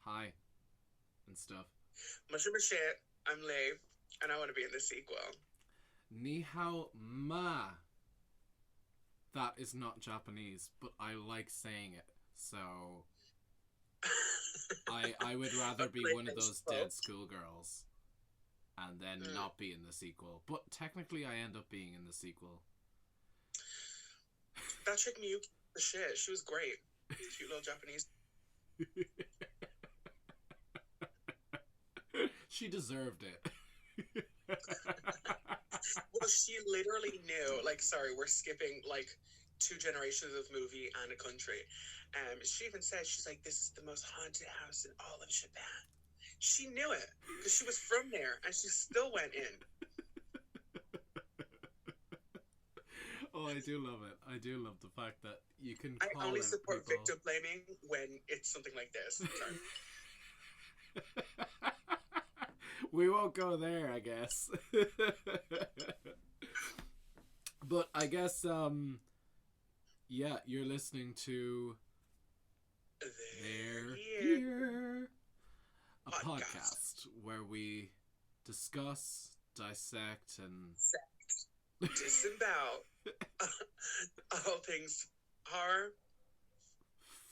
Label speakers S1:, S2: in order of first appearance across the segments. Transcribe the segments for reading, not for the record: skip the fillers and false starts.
S1: Hi and stuff.
S2: Mushy, I'm Lay, and I want to be in the sequel.
S1: Ni hao ma. That is not Japanese, but I like saying it. So I would rather be
S2: Okay,
S1: one of
S2: thanks,
S1: those dead
S2: folks.
S1: schoolgirls and then
S2: Mm,
S1: not be in the sequel. But technically, I end up being in the sequel.
S2: that chick Miyuki, the shit. She was great. Cute little Japanese.
S1: She deserved it.
S2: Well, she literally knew. Like, sorry, we're skipping like two generations of movie and a country. She even said she's like, "This is the most haunted house in all of Japan." She knew it because she was from there, and she still went in.
S1: Oh, I do love it. I do love the fact that you can
S2: I
S1: call
S2: only
S1: out
S2: support
S1: people.
S2: victim blaming when it's something like this. Sorry.
S1: We won't go there, I guess. But I guess, yeah, you're listening to
S2: They're
S1: They're
S2: here.
S1: Here, a
S2: Podcast.
S1: podcast where we discuss, dissect, and
S2: Disembowel all things horror.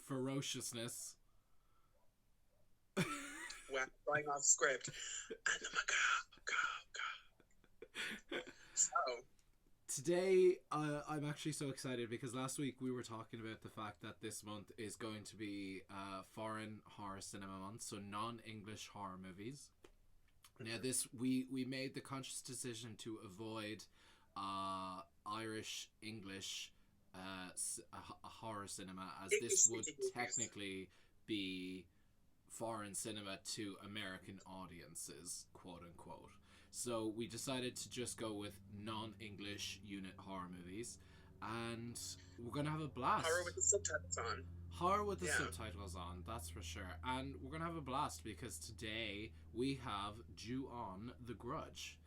S1: ferociousness.
S2: Wow, going off script. And the macabre. So,
S1: Today, I'm actually so excited because last week we were talking about the fact that this month is going to be foreign horror cinema month, so non-English horror movies. Now, this we made the conscious decision to avoid Irish English horror cinema, as
S2: English
S1: this would
S2: speaking movies.
S1: technically be foreign cinema to American audiences, quote unquote. So we decided to just go with non-English unit horror movies, and we're gonna have a
S2: Horror with
S1: blast.
S2: the subtitles on.
S1: Horror with the
S2: Yeah.
S1: subtitles on, that's for sure. And we're gonna have a blast because today we have Ju-on the Grudge.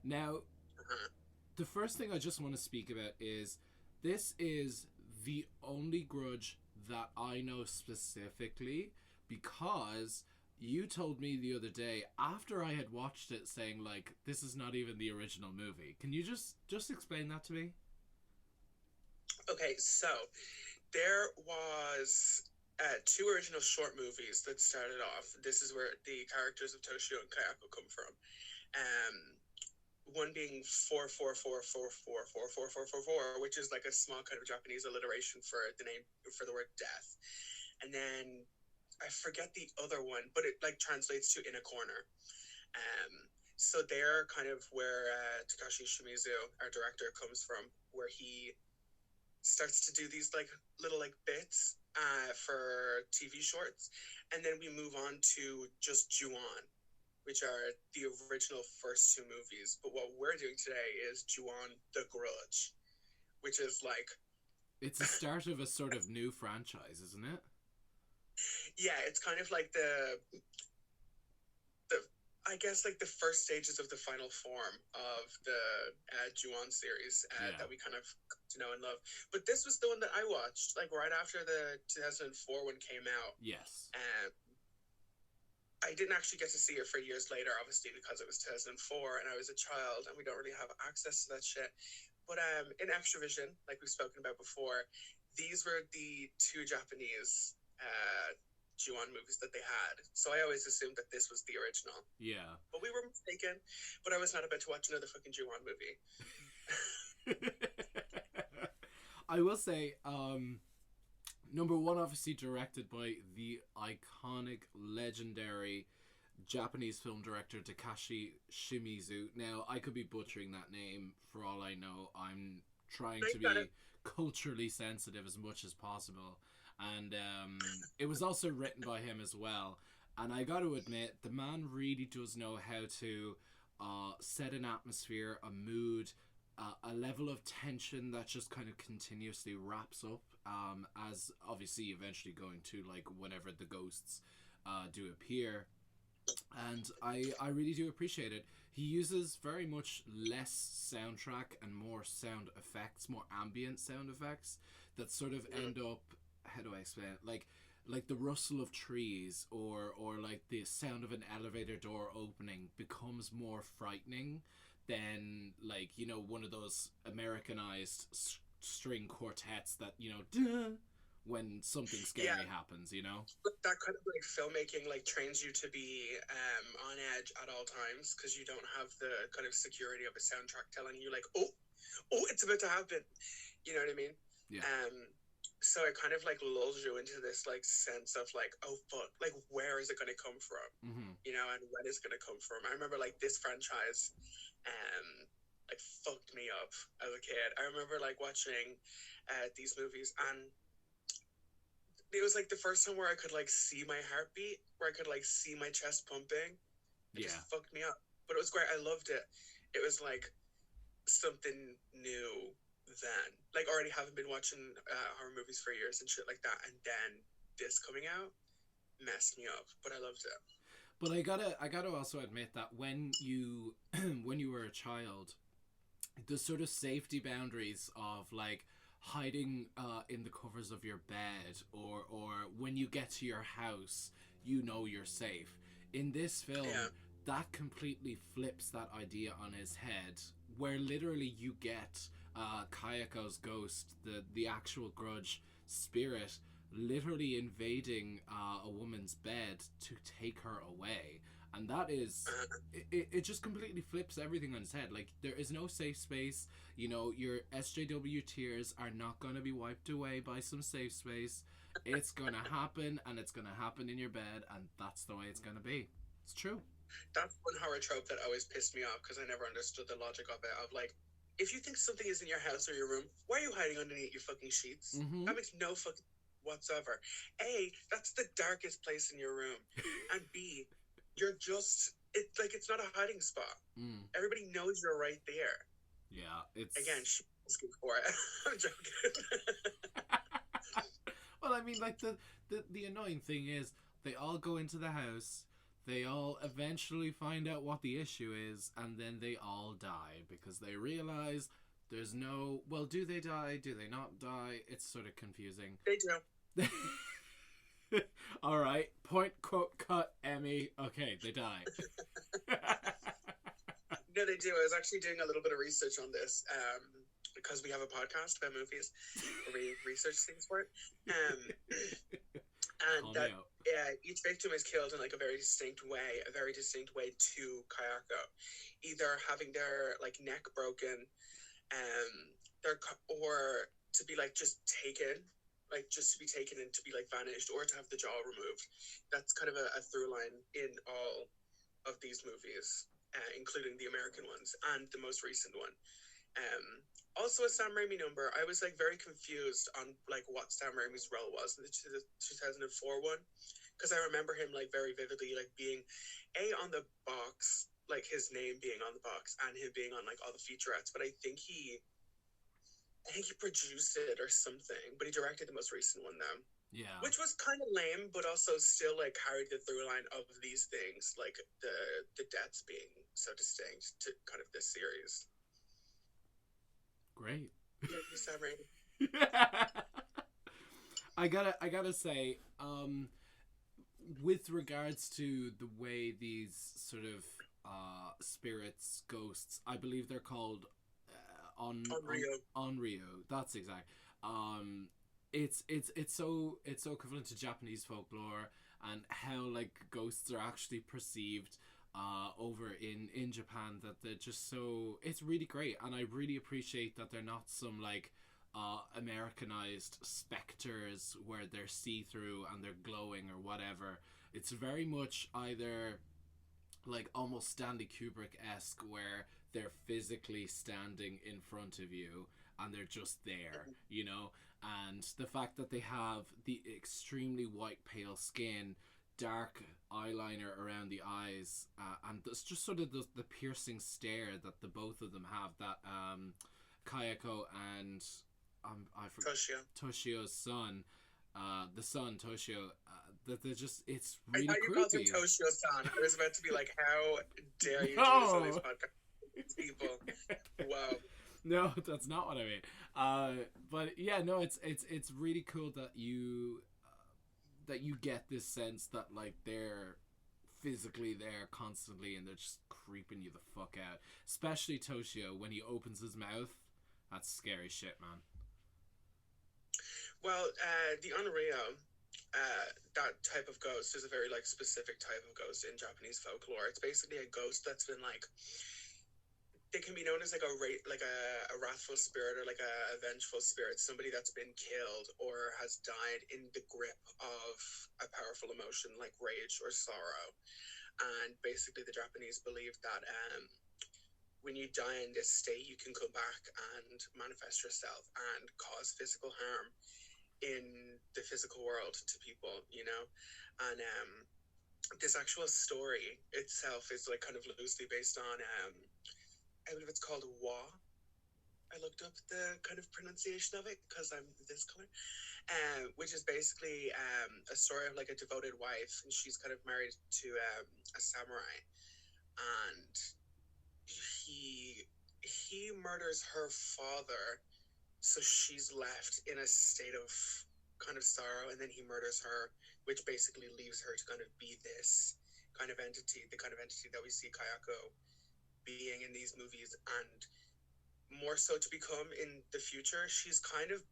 S1: Now,
S2: Uh-huh.
S1: the first thing I just want to speak about is this is the only Grudge that I know specifically because you told me the other day after I had watched it saying like this is not even the original movie. Can you just explain that to me?
S2: Okay, so there was two original short movies that started off. This is where the characters of Toshio and Kayako come from. Um, One being 444444444, which is like a small kind of Japanese alliteration for the name for the word death. And then I forget the other one, but it like translates to in a corner. So they're kind of where Takashi Shimizu, our director, comes from, where he starts to do these like little like bits for TV shorts, and then we move on to just Ju-on, which are the original first two movies. But what we're doing today is Ju-on the Grudge, which is like,
S1: It's a start of a sort of new franchise, isn't it?
S2: yeah, it's kind of like the I guess like the first stages of the final form of the Ju-on series
S1: Yeah.
S2: that we kind of got to know and love. But this was the one that I watched like right after the 2004 one came out.
S1: Yes.
S2: And I didn't actually get to see it for years later, obviously, because it was 2004 and I was a child and we don't really have access to that shit. But in Extravision, like we've spoken about before, these were the two Japanese Ju-on movies that they had. So I always assumed that this was the original.
S1: Yeah.
S2: But we were mistaken. But I was not about to watch another fucking Ju-on movie.
S1: I will say, number one, obviously directed by the iconic, legendary Japanese film director Takashi Shimizu. Now, I could be butchering that name for all I know. I'm trying
S2: No,
S1: to
S2: you got it.
S1: be culturally sensitive as much as possible. And it was also written by him as well. And I got to admit, the man really does know how to set an atmosphere, a mood, a level of tension that just kind of continuously wraps up as obviously eventually going to like whenever the ghosts do appear, and I really do appreciate it. He uses very much less soundtrack and more sound effects, more ambient sound effects that sort of
S2: Mm.
S1: end up, how do I explain it, like like the rustle of trees or like the sound of an elevator door opening becomes more frightening than, like, you know, one of those Americanized string quartets that, you know, duh, when something scary happens, you know?
S2: That kind of like filmmaking like trains you to be on edge at all times because you don't have the kind of security of a soundtrack telling you like, oh, it's about to happen. You know what I mean?
S1: Yeah.
S2: So it kind of like lulls you into this like sense of like, oh fuck, like where is it going to come from?
S1: Mm-hmm.
S2: You know, and when is it going to come from? I remember like this franchise, like fucked me up as a kid. I remember like watching these movies, and it was like the first time where I could like see my heartbeat, where I could like see my chest pumping. It just fucked me up, but it was great. I loved it. It was like something new then. Like already having been watching horror movies for years and shit like that, and then this coming out messed me up. But I loved it.
S1: But I gotta also admit that when you when you were a child, the sort of safety boundaries of like hiding in the covers of your bed, or when you get to your house, you know you're safe. In this film, that completely flips that idea on his head, where literally you get Kayakos Ghost, the actual Grudge spirit, literally invading a woman's bed to take her away. And that is, it just completely flips everything on its head. Like, there is no safe space. You know, your SJW tears are not going to be wiped away by some safe space. It's going to happen, and it's going to happen in your bed, and that's the way it's going to be. It's true.
S2: That's one horror trope that always pissed me off, because I never understood the logic of it, of like, if you think something is in your house or your room, why are you hiding underneath your fucking sheets?
S1: Mm-hmm.
S2: That makes no fucking whatsoever. A, that's the darkest place in your room. And B, you're just, it's not a hiding spot. Everybody knows you're right there.
S1: Yeah, it's...
S2: Again, she's asking for it. I'm joking.
S1: Well, I mean, like, the annoying thing is, they all go into the house, they all eventually find out what the issue is, and then they all die, because they realize there's no... Well, do they die? Do they not die? It's sort of confusing.
S2: They do.
S1: All right, point, quote, cut, Emmy. Okay, they die.
S2: No, they do. I was actually doing a little bit of research on this because we have a podcast about movies where we research things for it. And that each victim is killed in like a very distinct way to Kayako. Either having their like neck broken, or to be like just taken. Like just to be taken and to be like vanished, or to have the jaw removed. That's kind of a through line in all of these movies, including the American ones and the most recent one. Also a Sam Raimi number. I was like very confused on like what Sam Raimi's role was in the 2004 one, because I remember him like very vividly like being on the box, like his name being on the box, and him being on like all the featurettes. But I think he produced it or something, but he directed the most recent one though.
S1: Yeah.
S2: Which was kind of lame, but also still like carried the through line of these things, like the deaths being so distinct to kind of this series.
S1: Great.
S2: Yeah,
S1: I gotta say, with regards to the way these sort of spirits, ghosts, I believe they're called Onryo. That's exact. It's so equivalent to Japanese folklore, and how like ghosts are actually perceived over in Japan, that they're just so... It's really great, and I really appreciate that they're not some like Americanized specters where they're see-through and they're glowing or whatever. It's very much either like almost Stanley Kubrick-esque, where they're physically standing in front of you and they're just there, you know? And the fact that they have the extremely white pale skin, dark eyeliner around the eyes, and it's just sort of the piercing stare that the both of them have, that Kayako and I forget Toshio's son, the son Toshio, that they're just, it's really creepy. I thought you called him
S2: Toshio's son. I was about to be like, how dare you do this on this podcast, people? Wow.
S1: No, that's not what I mean. But yeah, no, it's really cool that you that you get this sense that like they're physically there constantly and they're just creeping you the fuck out. Especially Toshio when he opens his mouth. That's scary shit, man.
S2: Well, the Unreal, that type of ghost is a very like specific type of ghost in Japanese folklore. It's basically a ghost that's been like, they can be known as like a wrathful spirit or like a vengeful spirit, somebody that's been killed or has died in the grip of a powerful emotion like rage or sorrow. And basically, the Japanese believe that when you die in this state, you can come back and manifest yourself and cause physical harm in the physical world to people, you know. And this actual story itself is like kind of loosely based on I believe it's called Wa. I looked up the kind of pronunciation of it because I'm this color, which is basically a story of like a devoted wife, and she's kind of married to a samurai, and he murders her father, so she's left in a state of kind of sorrow, and then he murders her, which basically leaves her to kind of be this kind of entity, the kind of entity that we see Kayako being in these movies, and more so to become in the future. She's kind of,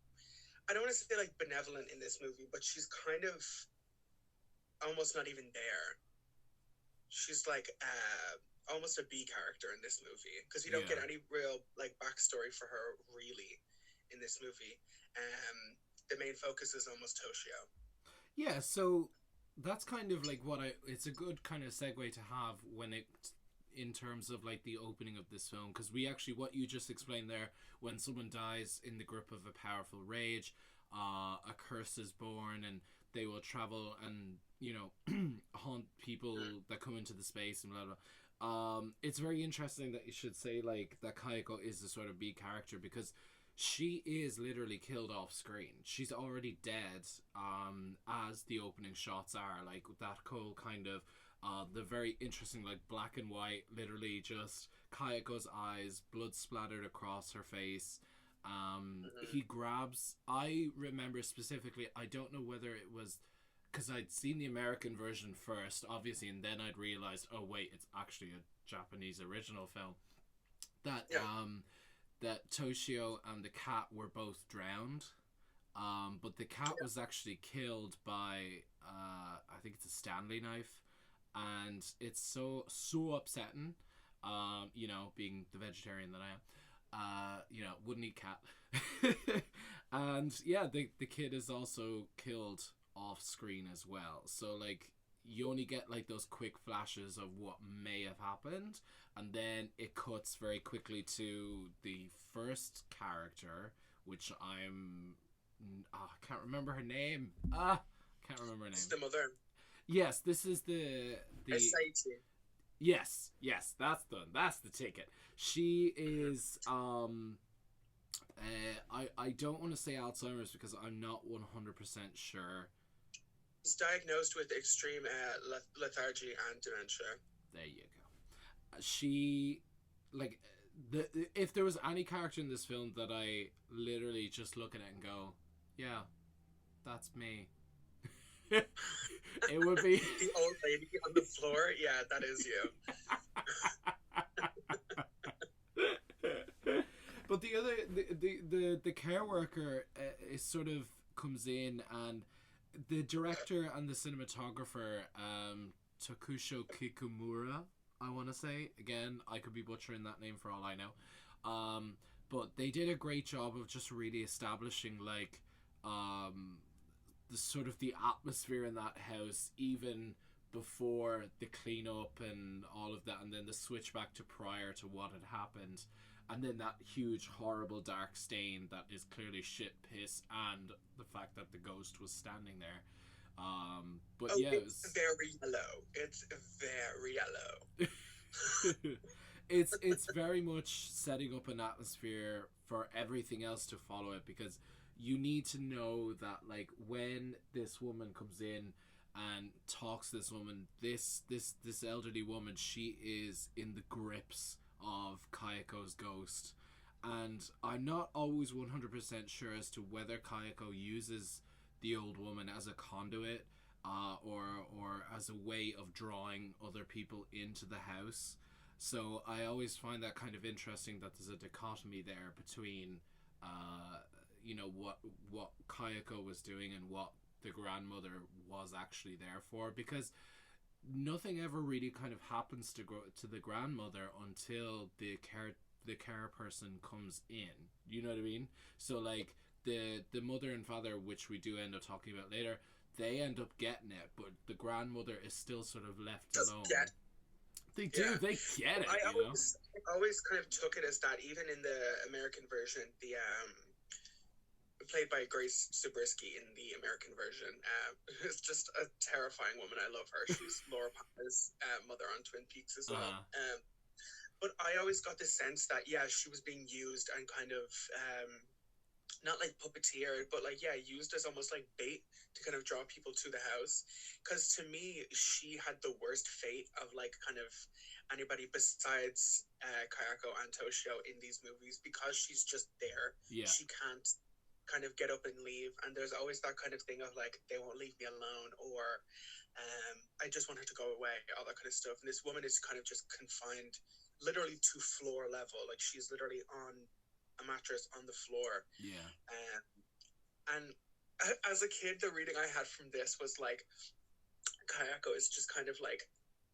S2: I don't want to say like benevolent in this movie, but she's kind of almost not even there. She's like almost a B character in this movie because you don't get any real like backstory for her really in this movie. The main focus is almost Toshio.
S1: Yeah, so that's kind of like it's a good kind of segue to have when it, in terms of like the opening of this film, because we actually, what you just explained there, when someone dies in the grip of a powerful rage, a curse is born, and they will travel and, you know, haunt people that come into the space and blah blah. It's very interesting that you should say like that Kayako is a sort of B character, because she is literally killed off screen. She's already dead, as the opening shots are, like that whole kind of the very interesting like black and white, literally just Kayako's eyes, blood splattered across her face. He grabs, I remember specifically, I don't know whether it was because I'd seen the American version first, obviously, and then I'd realized, oh wait, it's actually a Japanese original film, that that Toshio and the cat were both drowned, but the cat was actually killed by I think it's a Stanley knife. And it's so upsetting, you know, being the vegetarian that I am, you know, wouldn't eat cat. And yeah, the kid is also killed off screen as well, so like you only get like those quick flashes of what may have happened, and then it cuts very quickly to the first character, which I can't remember her name. Can't remember her name.
S2: It's the mother.
S1: Yes, this is the yes, that's the ticket. She is I don't want to say Alzheimer's because I'm not 100% sure.
S2: She's diagnosed with extreme lethargy and dementia.
S1: There you go. She, like, if there was any character in this film that I literally just look at it and go, yeah, that's me. It would be
S2: the old lady on the floor. Yeah, that is
S1: you. But the other, the care worker is sort of comes in, and the director and the cinematographer, Takusho Kikumura, I want to say, again, I could be butchering that name for all I know, but they did a great job of just really establishing like the sort of the atmosphere in that house even before the cleanup and all of that, and then the switch back to prior to what had happened, and then that huge horrible dark stain that is clearly shit piss, and the fact that the ghost was standing there. But yeah,
S2: it's very yellow. It's very yellow.
S1: It's very much setting up an atmosphere for everything else to follow it, because you need to know that like when this woman comes in and talks to this woman, this elderly woman, she is in the grips of Kayakos Ghost, and I'm not always 100% sure as to whether Kayako uses the old woman as a conduit, or as a way of drawing other people into the house. So I always find that kind of interesting that there's a dichotomy there between, what Kayako was doing and what the grandmother was actually there for, because nothing ever really kind of happens to the grandmother until the care person comes in. You know what I mean? So like the mother and father, which we do end up talking about later, they end up getting it, but the grandmother is still sort of left alone. They do. Yeah. They get it. I
S2: always kind of took it as that, even in the American version, the played by Grace Zabriskie in the American version, is just a terrifying woman. I love her. She's Laura Palmer's mother on Twin Peaks as well. But I always got the sense that she was being used and kind of not like puppeteered, but like used as almost like bait to kind of draw people to the house. Because to me, she had the worst fate of like kind of anybody besides Kayako and Toshio in these movies, because she's just there. She can't kind of get up and leave, and there's always that kind of thing of like, they won't leave me alone, or I just want her to go away, all that kind of stuff. And this woman is kind of just confined literally to floor level. Like, she's literally on a mattress on the floor. And as a kid, the reading I had from this was like, Kayako is just kind of like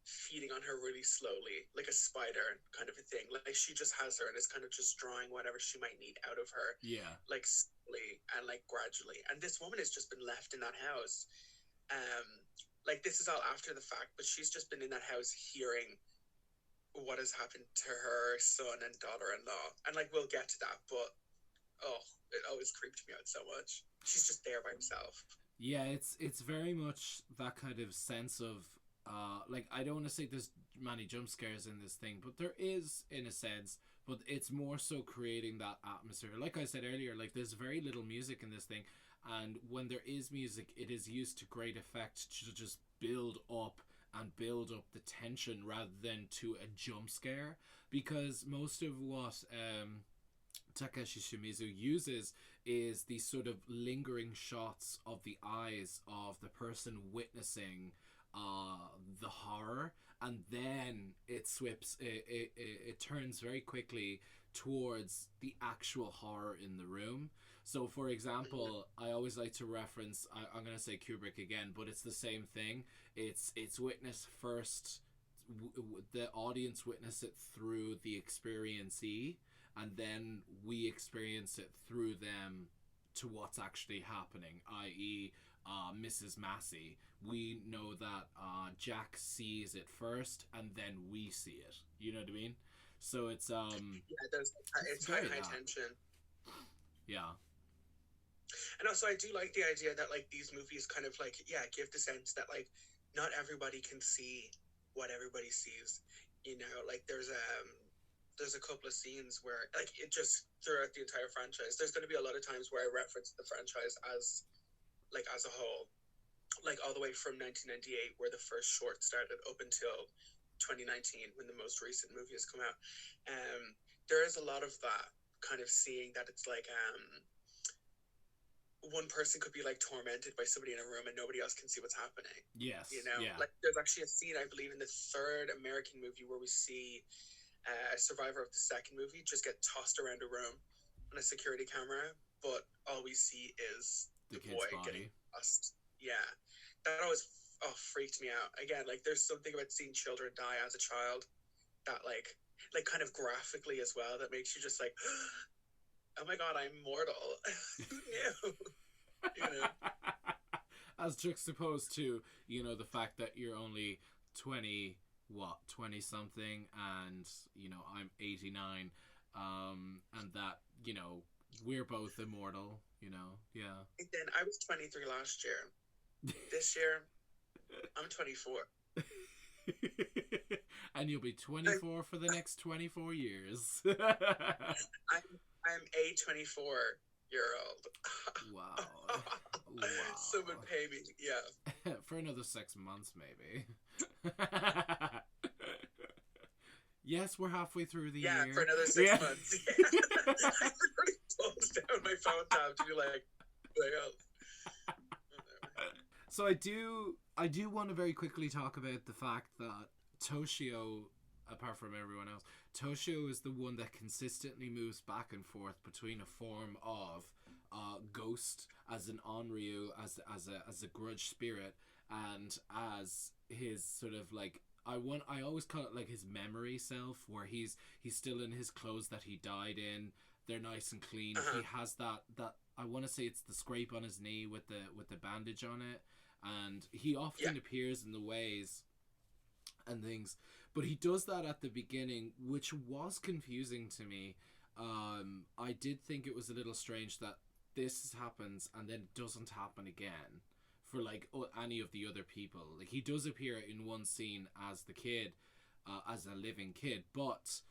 S2: feeding on her really slowly, like a spider kind of a thing. Like, she just has her and is kind of just drawing whatever she might need out of her, like slowly and like gradually. And this woman has just been left in that house. Like, this is all after the fact, but she's just been in that house hearing what has happened to her son and daughter-in-law. And like, we'll get to that, but it always creeped me out so much. She's just there by herself.
S1: It's very much that kind of sense of like, I don't want to say there's many jump scares in this thing, but there is, in a sense, but it's more so creating that atmosphere. Like I said earlier, like, there's very little music in this thing, and when there is music, it is used to great effect to just build up the tension rather than to a jump scare, because most of what Takashi Shimizu uses is these sort of lingering shots of the eyes of the person witnessing the horror, and then it turns very quickly towards the actual horror in the room. So for example, I always like to reference, I'm going to say Kubrick again, but it's the same thing. It's witnessed first, the audience witness it through the experiencee, and then we experience it through them to what's actually happening, i.e. Mrs. Massey. We know that Jack sees it first, and then we see it. You know what I mean? So it's
S2: it's high tension.
S1: Yeah.
S2: And also, I do like the idea that like these movies kind of like give the sense that like not everybody can see what everybody sees. You know, like there's a couple of scenes where like it just throughout the entire franchise, there's going to be a lot of times where I reference the franchise as a whole, like all the way from 1998, where the first short started, up until 2019 when the most recent movie has come out. There is a lot of that kind of seeing that it's like one person could be like tormented by somebody in a room and nobody else can see what's happening.
S1: Yes.
S2: You know, like there's actually a scene, I believe, in the third American movie where we see a survivor of the second movie just get tossed around a room on a security camera, but all we see is the boy getting tossed. Yeah, that always freaked me out. Again, like there's something about seeing children die as a child that like kind of graphically as well, that makes you just like, oh my god, I'm mortal. Who knew? You know?
S1: As juxtaposed to, you know, the fact that you're only 20 something, and you know, I'm 89, and that, you know, we're both immortal, you know. Yeah.
S2: And then I was 23 last year. This year I'm 24.
S1: And you'll be 24 for the next 24 years.
S2: I'm a 24-year-old.
S1: Wow.
S2: Someone pay me. Yeah.
S1: For another 6 months, maybe. Yes, we're halfway through the year.
S2: Yeah, for another 6 months. Yeah. I already closed down my phone tab to be like, what else?
S1: So I do want to very quickly talk about the fact that Toshio, apart from everyone else, Toshio is the one that consistently moves back and forth between a form of ghost as an Onryu, as a grudge spirit, and as his sort of like I always call it like his memory self, where he's still in his clothes that he died in. They're nice and clean. He has that I want to say it's the scrape on his knee with the bandage on it, and he often appears in the ways and things, but he does that at the beginning, which was confusing to me. I did think it was a little strange that this happens and then it doesn't happen again for like any of the other people. Like, he does appear in one scene as the kid, as a living kid, but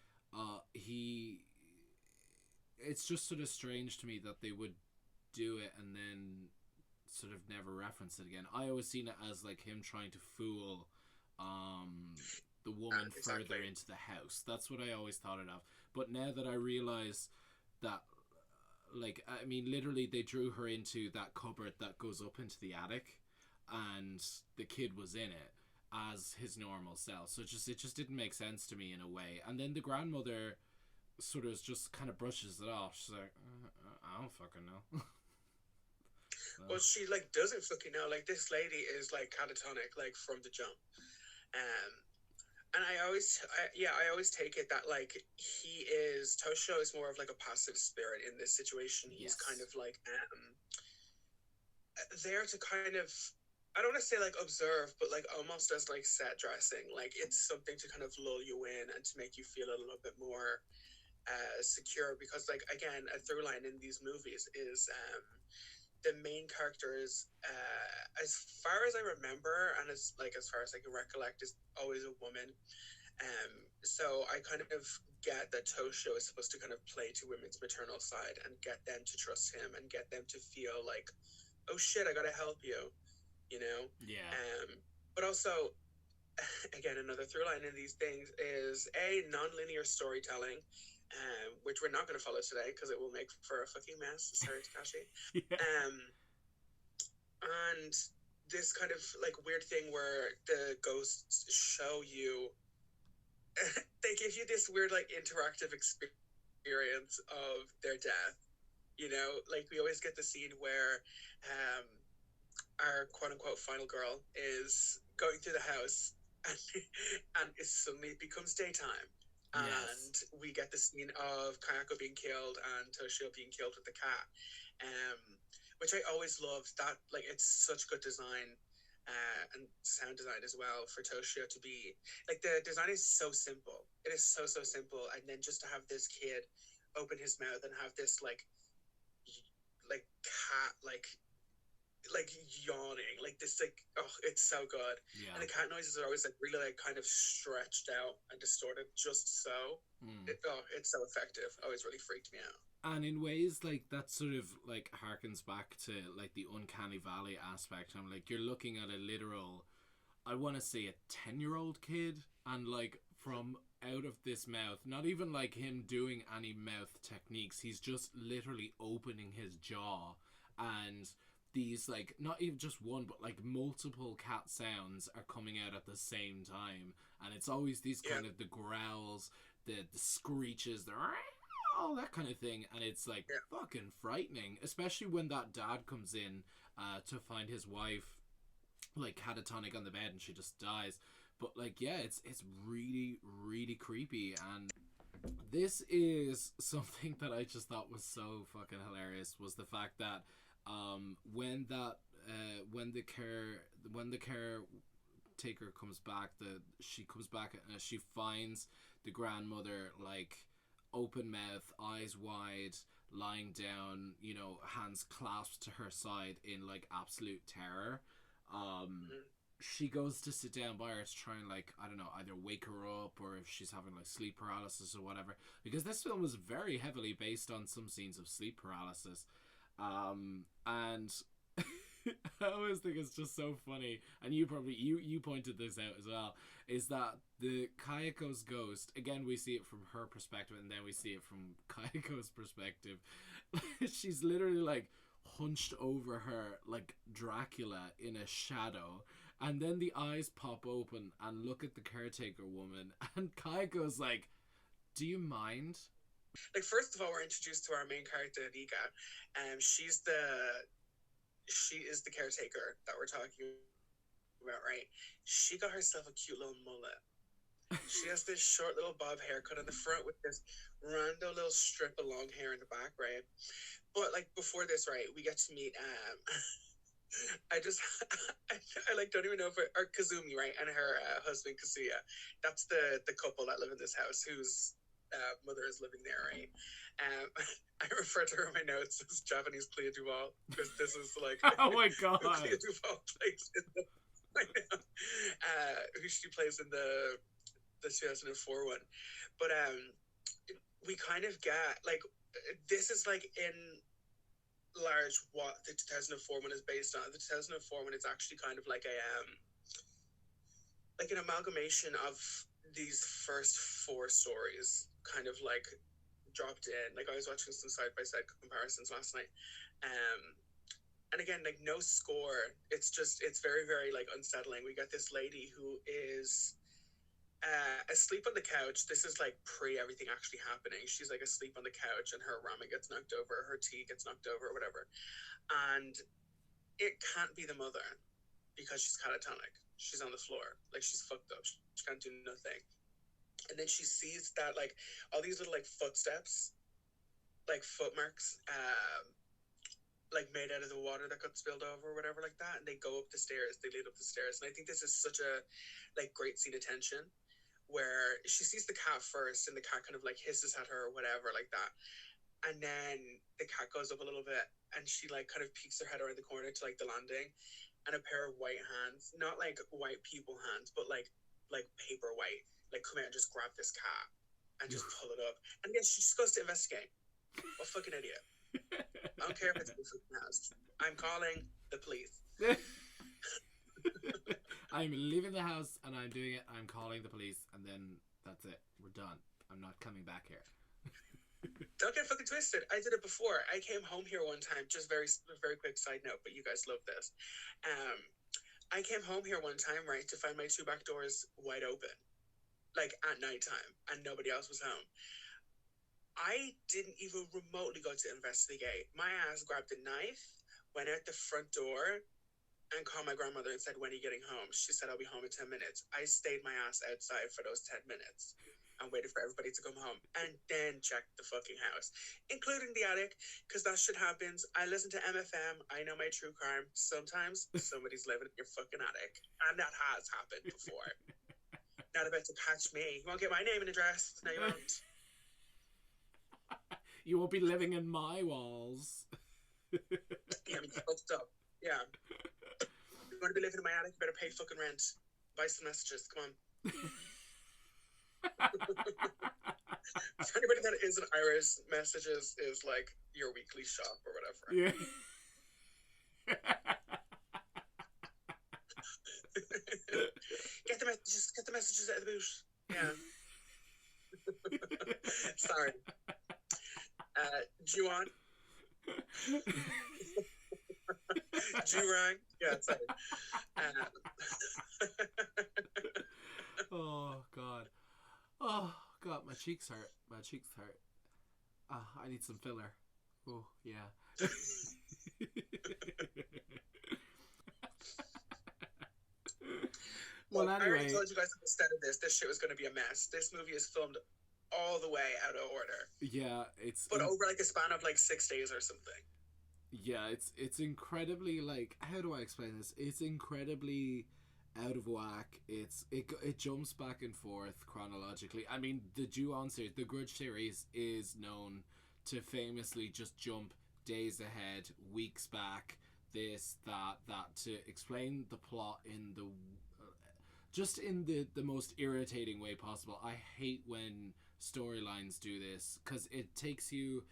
S1: it's just sort of strange to me that they would do it and then sort of never reference it again. I always seen it as like him trying to fool the woman further into the house. That's what I always thought it of. But now that I realize that, like, I mean, literally they drew her into that cupboard that goes up into the attic, and the kid was in it as his normal self. So it just didn't make sense to me in a way. And then the grandmother sort of just kind of brushes it off. She's like, I don't fucking know.
S2: Well, she like doesn't fucking know. Like, this lady is like catatonic, like from the jump. And I always take it that like Toshio is more of like a passive spirit in this situation. He's kind of like there to kind of, I don't want to say like observe, but like almost as like set dressing. Like, it's something to kind of lull you in and to make you feel a little bit more secure, because like, again, a through line in these movies is the main character is, as far as I remember, and as far as I can recollect, is always a woman. So I kind of get that Toshio is supposed to kind of play to women's maternal side and get them to trust him and get them to feel like, oh shit, I gotta help you, you know?
S1: Yeah.
S2: But also, again, another through line in these things is non-linear storytelling. Which we're not going to follow today because it will make for a fucking mess. Sorry, Takashi.
S1: Yeah.
S2: And this kind of like weird thing where the ghosts show you, they give you this weird like interactive experience of their death. You know, like we always get the scene where our quote unquote final girl is going through the house and it suddenly becomes daytime. And we get the scene of Kayako being killed and Toshio being killed with the cat, which I always loved. That like, it's such good design and sound design as well for Toshio to be like, the design is so simple. It is so simple, and then just to have this kid open his mouth and have this like cat like yawning, like this, like, oh, it's so good. And the cat noises are always like really like kind of stretched out and distorted just so. It's so effective. Always really freaked me out.
S1: And in ways like that sort of like harkens back to like the uncanny valley aspect. I'm like, you're looking at a literal, I want to say a 10-year-old kid, and like from out of this mouth, not even like him doing any mouth techniques, he's just literally opening his jaw, and these like, not even just one but like multiple cat sounds are coming out at the same time, and it's always these kind of the growls, the screeches, all that kind of thing, and it's like fucking frightening, especially when that dad comes in to find his wife like catatonic on the bed and she just dies. But like, it's really, really creepy. And this is something that I just thought was so fucking hilarious, was the fact that when the caretaker comes back, she comes back and she finds the grandmother like open mouth, eyes wide, lying down, you know, hands clasped to her side in like absolute terror. She goes to sit down by her to try and like, I don't know, either wake her up or if she's having like sleep paralysis or whatever, because this film was very heavily based on some scenes of sleep paralysis. And I always think it's just so funny, and you pointed this out as well, is that the Kayakos Ghost, again we see it from her perspective and then we see it from Kayakos' perspective. She's literally like hunched over her like Dracula in a shadow, and then the eyes pop open and look at the caretaker woman, and Kaiko's like, do you mind?
S2: Like, first of all, we're introduced to our main character, Rika. She is the caretaker that we're talking about, right? She got herself a cute little mullet. She has this short little bob haircut in the front with this random little strip of long hair in the back, right? But like before this, right, we get to meet I just I like don't even know if or Kazumi, right, and her husband Kazuya. That's the couple that live in this house whose mother is living there, right? I refer to her in my notes as Japanese Clea Duvall because this is like
S1: Oh my god,
S2: who Clea Duvall plays in the who she plays in the 2004 one. But we kind of get like this is like in large what the 2004 one is based on. The 2004 one is actually kind of like a like an amalgamation of these first four stories kind of like dropped in. Like I was watching some side-by-side comparisons last night, and again, like no score, it's very, very like unsettling. We got this lady who is asleep on the couch. This is like pre everything actually happening. She's like asleep on the couch and her ramen gets knocked over, her tea gets knocked over, whatever, and it can't be the mother because she's catatonic. She's on the floor, like she's fucked up. She can't do nothing. And then she sees that like all these little like footsteps, like footmarks, like made out of the water that got spilled over or whatever like that. And they go up the stairs. They lead up the stairs. And I think this is such a like great scene of tension where she sees the cat first and the cat kind of like hisses at her or whatever like that. And then the cat goes up a little bit and she like kind of peeks her head around the corner to like the landing, and a pair of white hands, not like white people hands, but like paper white, like come out and just grab this cat and just pull it up. And then she just goes to investigate. What a fucking idiot. I don't care if it's a fucking house. I'm calling the police.
S1: I'm leaving the house and I'm doing it. I'm calling the police, and then that's it. We're done. I'm not coming back here.
S2: Don't get fucking twisted. I did it before. I came home here one time. Just very quick side note, but you guys love this. I came home here one time, right, to find my two back doors wide open, like at nighttime, and nobody else was home. I didn't even remotely go to investigate. My ass grabbed a knife, went out the front door, and called my grandmother and said, "When are you getting home?" She said, "I'll be home in 10 minutes." I stayed my ass outside for those 10 minutes and waited for everybody to come home, and then checked the fucking house, including the attic, because that shit happens. I listen to MFM. I know my true crime. Sometimes somebody's living in your fucking attic, and that has happened before. Not about to catch me. You won't get my name and address. No, you won't.
S1: You won't be living in my walls.
S2: Yeah, I mean, fucked up. Yeah. You want to be living in my attic? You better pay fucking rent. Buy some messages. Come on. For anybody that isn't Irish, messages is like your weekly shop or whatever.
S1: Yeah.
S2: Get the messages out of the boot. Yeah. Sorry. Do you want? Jurang? Yeah, sorry.
S1: Oh god. Oh god, my cheeks hurt. My cheeks hurt. I need some filler. Oh yeah. Well, anyway,
S2: I already told you guys at the start of this shit was going to be a mess. This movie is filmed all the way out of order.
S1: Yeah,
S2: but over like a span of like 6 days or something.
S1: Yeah, it's incredibly like, how do I explain this? It's incredibly out of whack. It jumps back and forth chronologically. I mean, the Ju-on series, the Grudge series, is known to famously just jump days ahead, weeks back, this, that, to explain the plot in the just in the most irritating way possible. I hate when storylines do this, because it takes you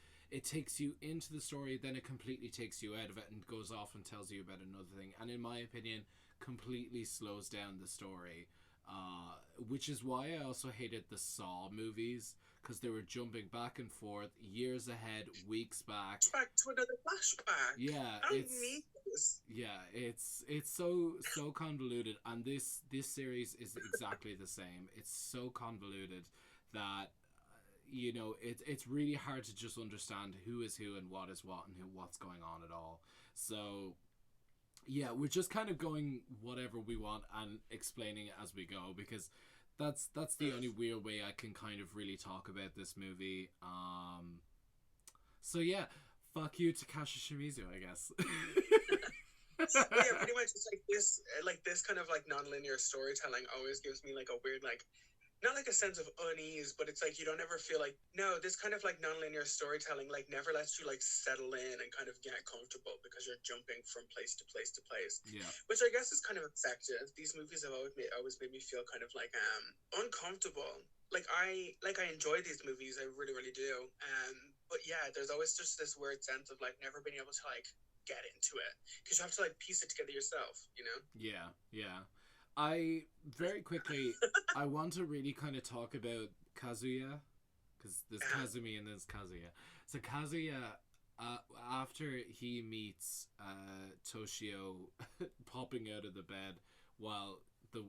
S1: into the story, then it completely takes you out of it and goes off and tells you about another thing, and in my opinion completely slows down the story. Which is why I also hated the Saw movies, because they were jumping back and forth, years ahead, weeks back.
S2: Back to another flashback.
S1: Yeah,
S2: I don't need this.
S1: Yeah, it's so convoluted, and this series is exactly the same. It's so convoluted that you know it's really hard to just understand who is who and what is what and what's going on at all. So yeah, we're just kind of going whatever we want and explaining it as we go, because that's the only weird way I can kind of really talk about this movie. So yeah, fuck you, Takashi Shimizu, I guess.
S2: Yeah, pretty much. It's like this kind of like non-linear storytelling always gives me like a weird like, not like a sense of unease, but it's like you don't ever feel like, no, this kind of like non-linear storytelling like never lets you like settle in and kind of get comfortable because you're jumping from place to place to place.
S1: Yeah.
S2: Which I guess is kind of effective. These movies have always made me feel kind of like uncomfortable. Like I enjoy these movies, I really, really do. But yeah, there's always just this weird sense of like never being able to like get into it because you have to like piece it together yourself, you know?
S1: Yeah, yeah. I very quickly I want to really kind of talk about Kazuya, because there's Kazumi and there's Kazuya. So Kazuya, after he meets Toshio popping out of the bed while the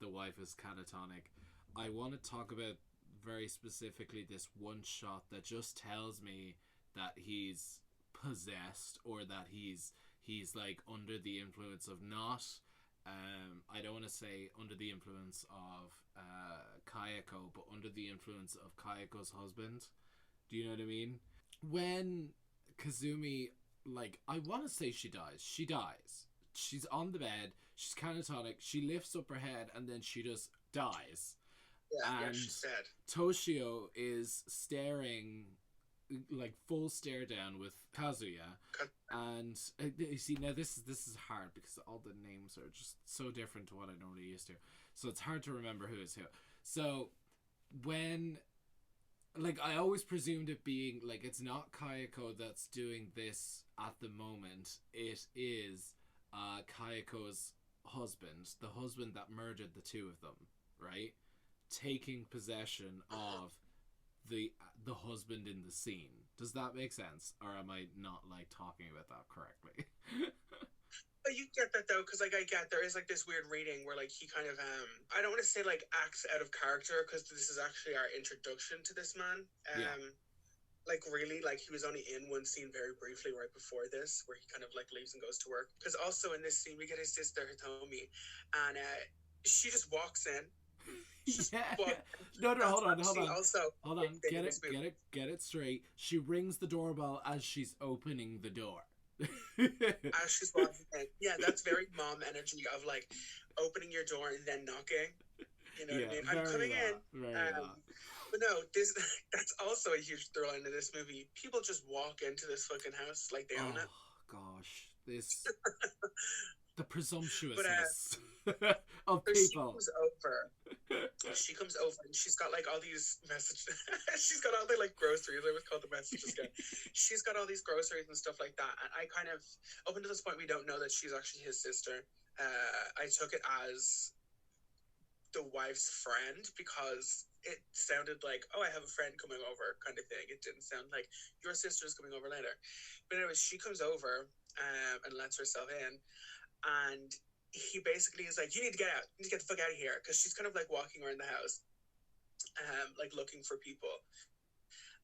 S1: wife is catatonic, I want to talk about very specifically this one shot that just tells me that he's possessed, or that he's like under the influence of not I don't want to say under the influence of Kayako, but under the influence of Kayako's husband. Do you know what I mean? When Kazumi, like, I want to say she dies. She's on the bed, she's catatonic, she lifts up her head, and then she just dies.
S2: Yeah,
S1: and
S2: she's dead.
S1: Toshio is staring, like full stare down with Kazuya, and you see, now this is hard because all the names are just so different to what I normally used to, so it's hard to remember who is who. So when, like, I always presumed it being like it's not Kayako that's doing this at the moment, it is Kayako's husband, the husband that murdered the two of them, right, taking possession of the husband in the scene. Does that make sense, or am I not like talking about that correctly?
S2: But you get that though, because like I get there is like this weird reading where like he kind of I don't want to say like acts out of character, because this is actually our introduction to this man. Like really, like he was only in one scene very briefly right before this, where he kind of like leaves and goes to work. Because also in this scene we get his sister Hitomi, and she just walks in.
S1: No, hold on.
S2: Also,
S1: hold on. Get it straight. She rings the doorbell as she's opening the door.
S2: As she's walking in. Yeah, that's very mom energy of like opening your door and then knocking. You know what I mean? I'm coming in. But no, that's also a huge throw into this movie. People just walk into this fucking house like they own it.
S1: Gosh, this the presumptuousness of people.
S2: She comes over and she's got like all these messages. She's got all the like groceries. I was called the messages guy. She's got all these groceries and stuff like that. And I kind of, up until this point, we don't know that she's actually his sister. I took it as the wife's friend because it sounded like, oh, I have a friend coming over kind of thing. It didn't sound like your sister's coming over later. But anyways, she comes over and lets herself in. And he basically is like, you need to get out. You need to get the fuck out of here. Because she's kind of like walking around the house, like looking for people.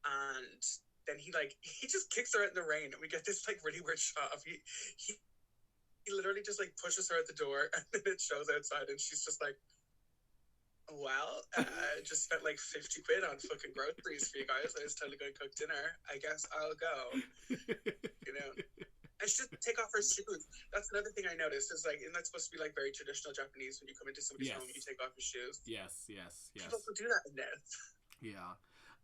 S2: And then he just kicks her out in the rain. And we get this like really weird shot of he literally just like pushes her at the door. And then it shows outside. And she's just like, well, just spent like 50 quid on fucking groceries for you guys. I was totally going to cook dinner. I guess I'll go. You know? And she doesn't take off her shoes. That's another thing I noticed. Is like, and that's supposed to be like very traditional Japanese. When you come into somebody's home, you take off your shoes.
S1: Yes.
S2: People don't do that in this.
S1: Yeah,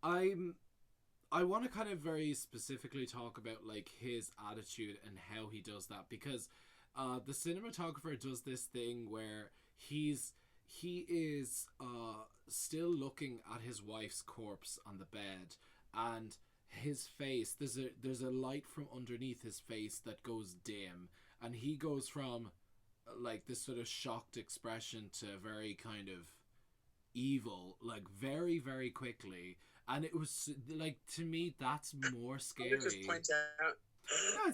S1: I want to kind of very specifically talk about like his attitude and how he does that, because the cinematographer does this thing where he is still looking at his wife's corpse on the bed, and his face, there's a light from underneath his face that goes dim, and he goes from like this sort of shocked expression to very kind of evil, like very very quickly, and it was like, to me that's more scary.
S2: Just point out.
S1: No,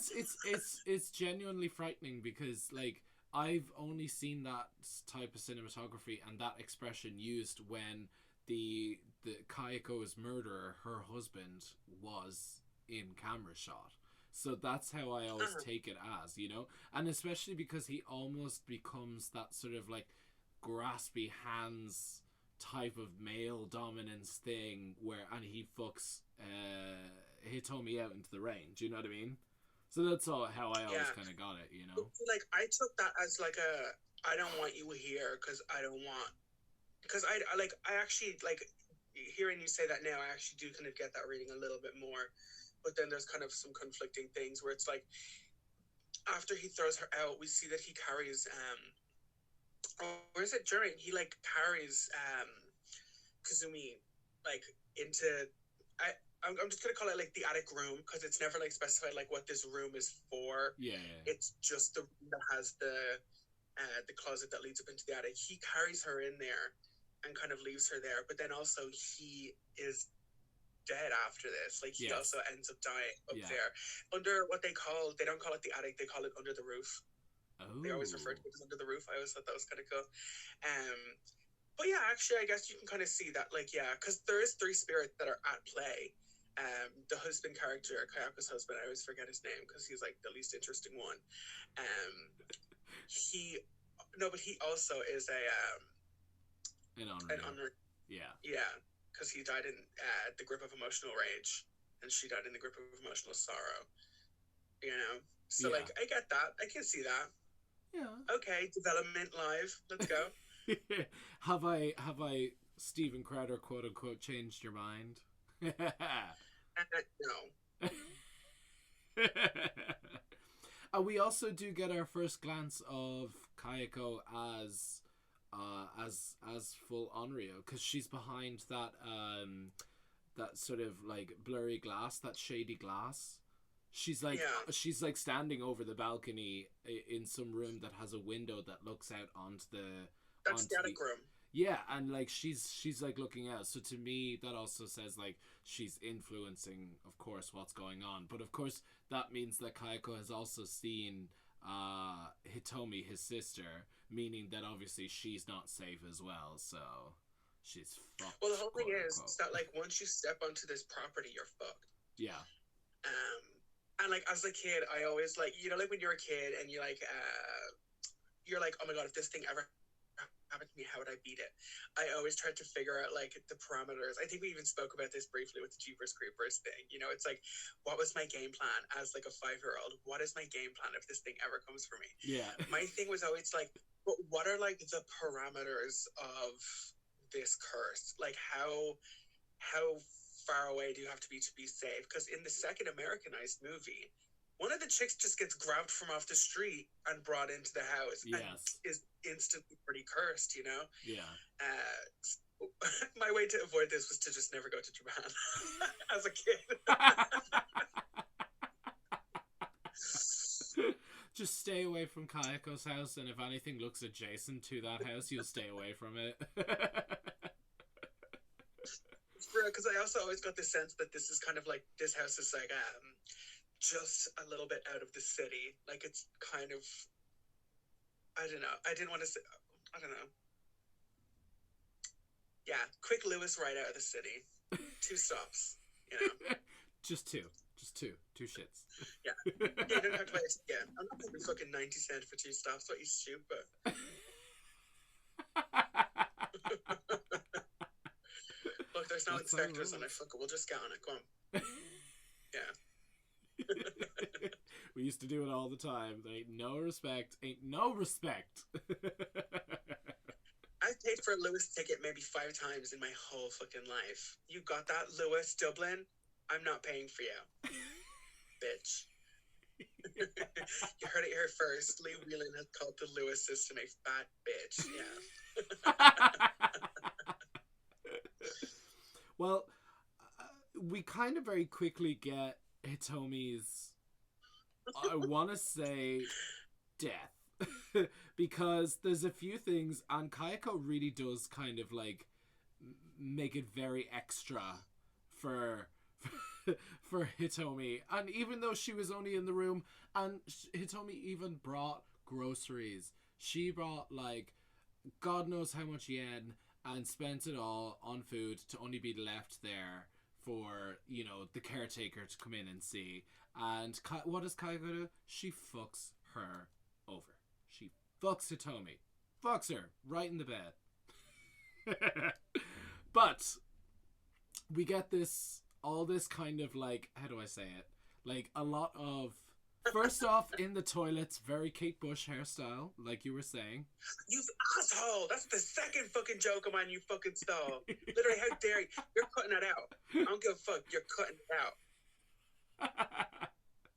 S1: it's genuinely frightening, because like I've only seen that type of cinematography and that expression used when the Kayako's murderer, her husband, was in camera shot. So that's how I always take it as, you know? And especially because he almost becomes that sort of like graspy hands type of male dominance thing and he fucks Hitomi out into the rain. Do you know what I mean? So that's all how I always kind of got it, you know?
S2: Like, I took that as like I don't want you here because I don't want... Because I actually, like, hearing you say that now, I actually do kind of get that reading a little bit more. But then there's kind of some conflicting things where it's like, after he throws her out, we see that he carries, or is it during? He, like, carries Kazumi, like, into... I'm just gonna call it like the attic room, because it's never like specified like what this room is for.
S1: Yeah.
S2: It's just the room that has the closet that leads up into the attic. He carries her in there and kind of leaves her there, but then also he is dead after this. Like, he also ends up dying up there under what they don't call it the attic, they call it under the roof. They always refer to it as under the roof. I always thought that was kind of cool. But yeah, actually, I guess you can kind of see that, like, because there is three spirits that are at play. The husband character, Kayakos' husband, I always forget his name because he's like the least interesting one. He also is an honor. Yeah, because he died in the grip of emotional rage, and she died in the grip of emotional sorrow. You know, so like, I get that. I can see that. Yeah. Okay, development live. Let's go.
S1: Have I Steven Crowder quote unquote changed your mind?
S2: No.
S1: We also do get our first glance of Kayako as full Onryo, because she's behind that sort of like blurry glass, that shady glass. She's like standing over the balcony in some room that has a window that looks out onto the...
S2: That's the attic room.
S1: Yeah, and like she's like looking out. So to me, that also says like she's influencing, of course, what's going on. But of course, that means that Kayako has also seen Hitomi, his sister, meaning that obviously she's not safe as well. So she's fucked.
S2: Well, the whole thing is that like once you step onto this property, you're fucked.
S1: Yeah.
S2: And like as a kid, I always like, you know, like when you're a kid and you're like, oh my god, if this thing ever happened to me, how would I beat it? I always tried to figure out like the parameters. I think we even spoke about this briefly with the Jeepers Creepers thing. You know, it's like, what was my game plan as like a 5-year-old? What is my game plan if this thing ever comes for me?
S1: Yeah.
S2: My thing was always like, but what are like the parameters of this curse? Like how far away do you have to be safe? Because in the second Americanized movie, one of the chicks just gets grabbed from off the street and brought into the house and is instantly pretty cursed, you know?
S1: Yeah.
S2: My way to avoid this was to just never go to Japan as a kid.
S1: Just stay away from Kayako's house, and if anything looks adjacent to that house, you'll stay away from it.
S2: Because I also always got the sense that this is kind of like, this house is like just a little bit out of the city. Like, it's kind of, I don't know. I didn't want to say, I don't know. Yeah, quick Lewis right out of the city. 2 stops, you know.
S1: Just two shits.
S2: Yeah, you don't have to wait. Yeah, I'm not gonna be fucking 90 cents for 2 stops. What, you stupid? Look, there's no inspectors on it. Fuck it, we'll just get on it. Come on. Yeah.
S1: We used to do it all the time. There ain't no respect.
S2: I've paid for a Lewis ticket maybe 5 times in my whole fucking life. You got that, Lewis, Dublin? I'm not paying for you. Bitch. You heard it here first. Lee Whelan has called the Lewis system a fat bitch. Yeah.
S1: Well, we kind of very quickly get Hitomi's, I want to say, death. because there's a few things, and Kayako really does kind of like make it very extra for for Hitomi. And even though she was only in the room, and Hitomi even brought groceries, she brought like God knows how much yen and spent it all on food to only be left there for, you know, the caretaker to come in and see. And what does Kayako do? She fucks her over. She fucks Hitomi. Fucks her right in the bed. But we get all this kind of like, how do I say it? Like a lot of, first off, in the toilets, very Kate Bush hairstyle, like you were saying.
S2: You asshole! That's the second fucking joke of mine you fucking stole. Literally, how dare you? You're cutting that out. I don't give a fuck. You're cutting it out.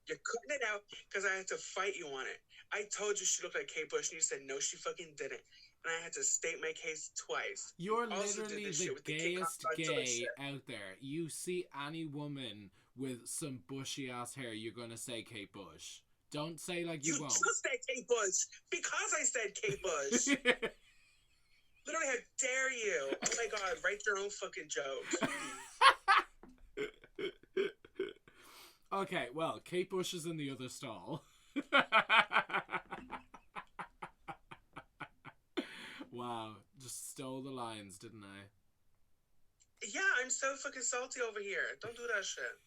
S2: You're cutting it out because I had to fight you on it. I told you she looked like Kate Bush, and you said no, she fucking didn't. And I had to state my case twice.
S1: You're literally the gayest gay out there. You see any woman with some bushy ass hair, you're gonna say Kate Bush. Don't say like you won't.
S2: You just said Kate Bush because I said Kate Bush. Literally, how dare you? Oh my god, write your own fucking jokes.
S1: Okay, well, Kate Bush is in the other stall. Wow, just stole the lines, didn't I?
S2: Yeah, I'm so fucking salty over here. Don't do that shit.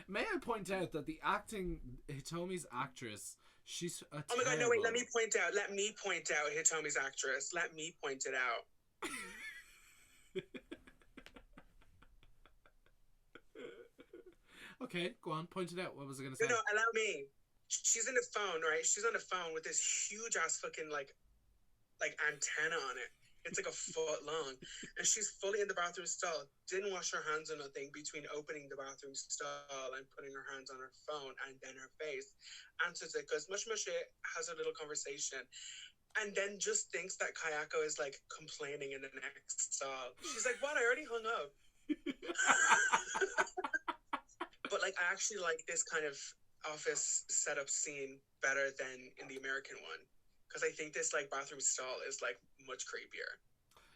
S1: May I point out that the acting, Hitomi's actress, she's a
S2: Oh my god, no, wait, let me point out Hitomi's actress. Let me point it out.
S1: Okay, go on, point it out. What was I going to say?
S2: No, allow me. She's in the phone, right? She's on the phone with this huge ass fucking like antenna on it. It's like a foot long. And she's fully in the bathroom stall. Didn't wash her hands or nothing between opening the bathroom stall and putting her hands on her phone and then her face. Answers it, goes, mush mush it, has a little conversation. And then just thinks that Kayako is like complaining in the next stall. She's like, what? I already hung up. But like, I actually like this kind of office setup scene better than in the American one. Because I think this like bathroom stall is like much creepier.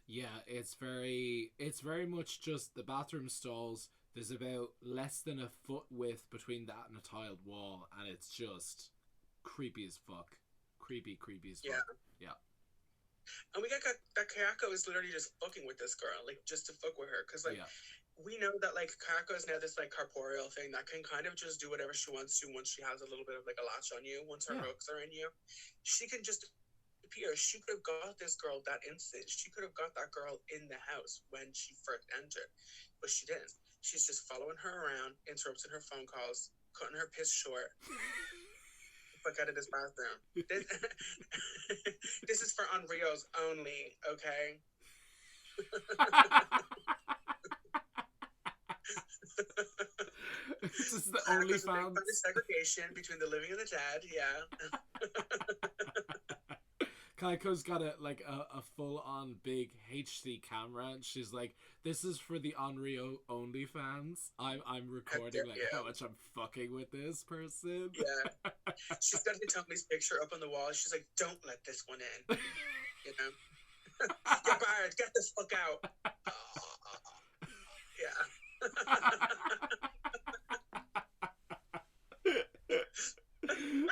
S1: Yeah, it's very much just the bathroom stalls. There's about less than a foot width between that and a tiled wall, and it's just creepy as fuck. Creepy as fuck. Yeah.
S2: And we got that Kayako is literally just fucking with this girl, like just to fuck with her. Because like we know that like Kayako is now this like corporeal thing that can kind of just do whatever she wants to once she has a little bit of like a latch on you, once her hooks are in you. She can just appear. She could have got this girl that instant. She could have got that girl in the house when she first entered, but she didn't. She's just following her around, interrupting her phone calls, cutting her piss short. Fuck out of this bathroom. This is for Unreals only, okay?
S1: This is the only found
S2: segregation between the living and the dead. Yeah.
S1: Kaiko's got a full on big HD camera, and she's like, "This is for the Unreal only fans. I'm recording how much I'm fucking with this person."
S2: Yeah. She's got Hitomi's picture up on the wall. She's like, "Don't let this one in." You know. You're barred. Get the fuck out.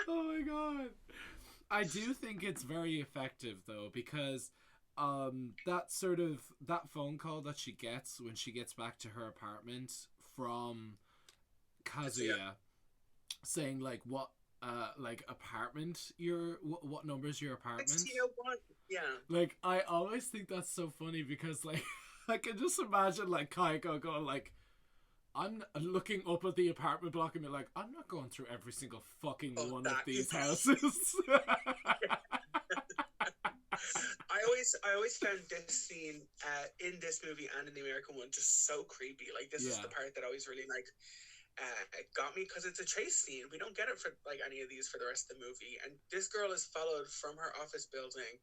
S1: Oh my god. I do think it's very effective though, because that phone call that she gets when she gets back to her apartment from Kazuya saying like what apartment what number's your apartment?
S2: 1601. Yeah.
S1: Like I always think that's so funny because like I can just imagine like Kayako going like, I'm looking up at the apartment block and be like, I'm not going through every single fucking one of these houses.
S2: I always found this scene in this movie and in the American one just so creepy. Like this is the part that always really like got me, because it's a chase scene. We don't get it for like any of these for the rest of the movie. And this girl is followed from her office building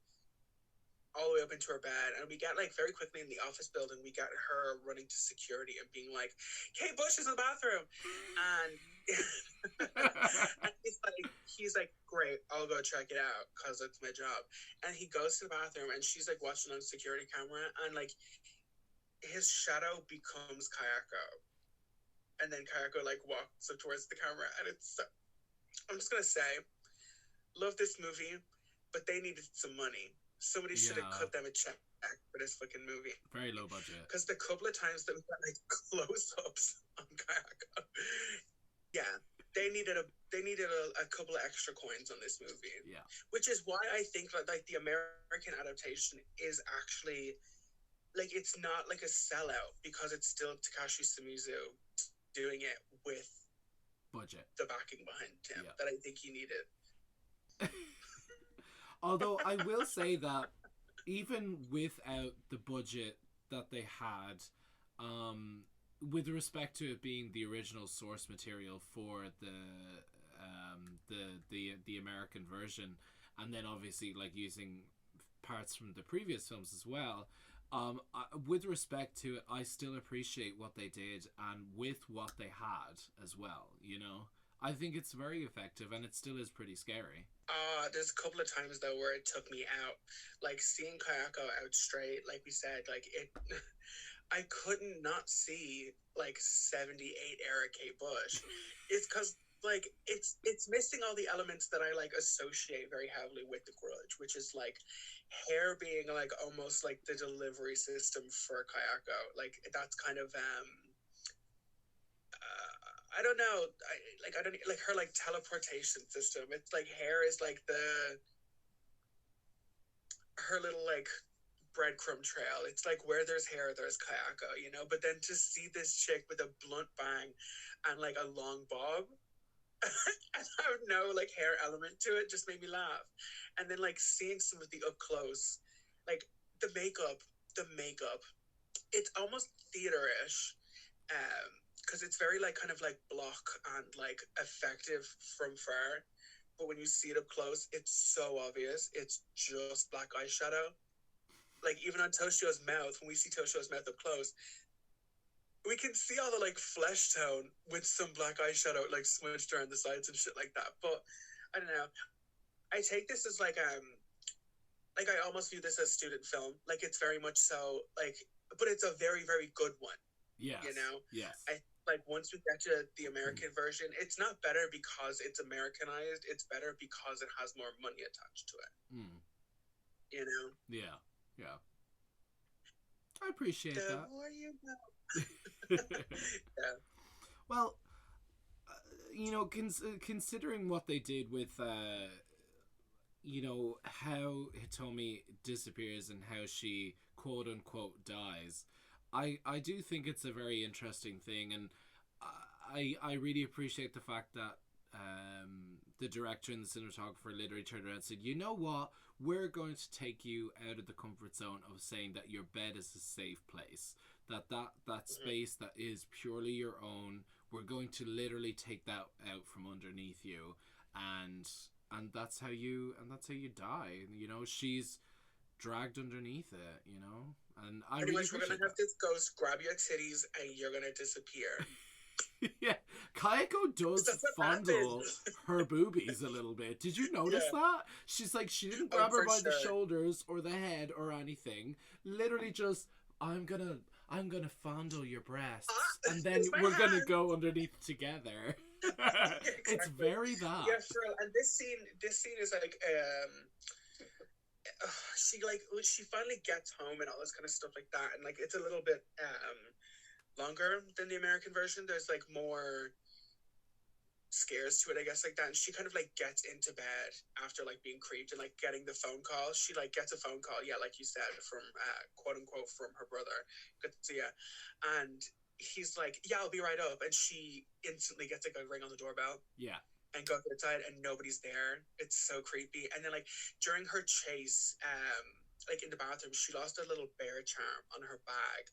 S2: all the way up into her bed, and we get like very quickly in the office building, we get her running to security and being like, Kate Bush is in the bathroom, and and he's like, great, I'll go check it out because it's my job. And he goes to the bathroom, and she's like watching on security camera, and like his shadow becomes Kayako, and then Kayako like walks up towards the camera, and it's, I'm just gonna say, love this movie, but they needed some money. Somebody should have cut them a check for this fucking movie.
S1: Very low budget.
S2: Because the couple of times that we got like close-ups on Kayako, yeah, they needed a couple of extra coins on this movie.
S1: Yeah,
S2: which is why I think that like the American adaptation is actually like, it's not like a sellout, because it's still Takashi Shimizu doing it with
S1: budget,
S2: the backing behind him that I think he needed.
S1: Although I will say that even without the budget that they had, with respect to it being the original source material for the American version, and then obviously like using parts from the previous films as well, with respect to it, I still appreciate what they did and with what they had as well, you know? I think it's very effective, and it still is pretty scary.
S2: There's a couple of times though where it took me out, like seeing Kayako out straight, like we said, like it I couldn't not see like 78 era Kate Bush. It's because like it's missing all the elements that I like associate very heavily with the Grudge, which is like hair being like almost like the delivery system for Kayako. Like that's kind of I don't know. I don't like her like teleportation system. It's like hair is like her little like breadcrumb trail. It's like where there's hair, there's Kayako, you know. But then to see this chick with a blunt bang and like a long bob and have no like hair element to it just made me laugh. And then like seeing some of the up close, like the makeup, it's almost theater-ish. Because it's very like kind of like block and like effective from far, but when you see it up close, it's so obvious. It's just black eyeshadow. Like even on Toshio's mouth, when we see Toshio's mouth up close, we can see all the like flesh tone with some black eyeshadow like smudged around the sides and shit like that. But I don't know. I take this as like I almost view this as student film. Like it's very much so like, but it's a very, very good one.
S1: Yes.
S2: You know?
S1: Yes.
S2: Like once we get to the American version, it's not better because it's Americanized. It's better because it has more money attached to it. You know?
S1: Yeah. Yeah. I appreciate
S2: the
S1: that.
S2: more you know. Yeah.
S1: Well, you know, considering what they did with, you know, how Hitomi disappears and how she quote unquote dies, I do think it's a very interesting thing, and I really appreciate the fact that the director and the cinematographer literally turned around and said, you know what, we're going to take you out of the comfort zone of saying that your bed is a safe place, that space that is purely your own, we're going to literally take that out from underneath you, and that's how you die. You know, she's dragged underneath it, you know. And I
S2: pretty
S1: really
S2: much we're gonna have this ghost grab your titties and you're gonna disappear.
S1: Yeah, Kayako does fondle her boobies a little bit. Did you notice that? She's like, she didn't grab her by the shoulders or the head or anything. Literally just, I'm gonna fondle your breasts, and then we're gonna go underneath together. Exactly. It's very that.
S2: Yeah, for real. And this scene is like she finally gets home and all this kind of stuff like that, and like it's a little bit longer than the American version. There's like more scares to it, I guess, like that. And she kind of like gets into bed after like being creeped and like getting the phone call. She like gets a phone call, yeah, like you said, from quote unquote from her brother Kazuya, and he's like, yeah, I'll be right up. And she instantly gets like a ring on the doorbell.
S1: Yeah. And
S2: goes outside and nobody's there. It's so creepy. And then like during her chase, like in the bathroom, she lost a little bear charm on her bag.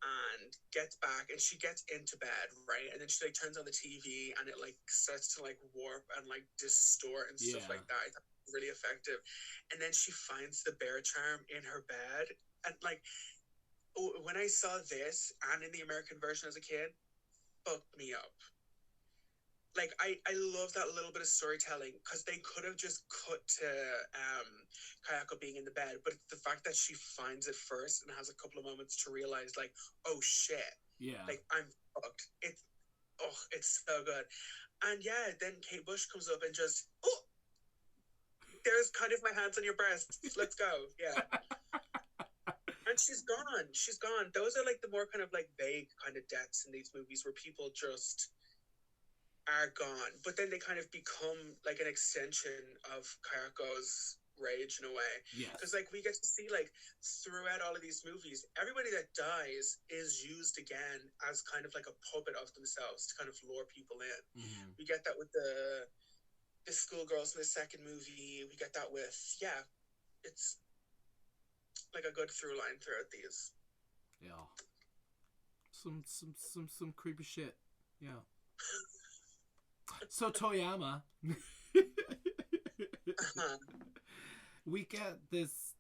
S2: and gets back, and she gets into bed, right? And then she like turns on the TV, and it like starts to like warp and like distort and stuff
S1: Yeah.
S2: like that. I thought it was really effective. And then she finds the bear charm in her bed, and like, when I saw this and in the American version as a kid, fucked me up. Like I love that little bit of storytelling, because they could have just cut to Kayako being in the bed, but it's the fact that she finds it first and has a couple of moments to realize, like, oh shit,
S1: Yeah.
S2: like I'm fucked. It's so good. And yeah, then Kate Bush comes up and just, oh, there's kind of my hands on your breasts. Let's go. Yeah. And she's gone. She's gone. Those are like the more kind of like vague kind of deaths in these movies where people just are gone, but then they kind of become like an extension of Kayako's rage in a way.
S1: Yes.
S2: Because like we get to see, like, throughout all of these movies, everybody that dies is used again as kind of like a puppet of themselves to kind of lure people in.
S1: Mm-hmm.
S2: We get that with the schoolgirls in the second movie. We get that with, yeah, it's like a good through line throughout these.
S1: Yeah. Some creepy shit. Yeah. So Toyama, we get this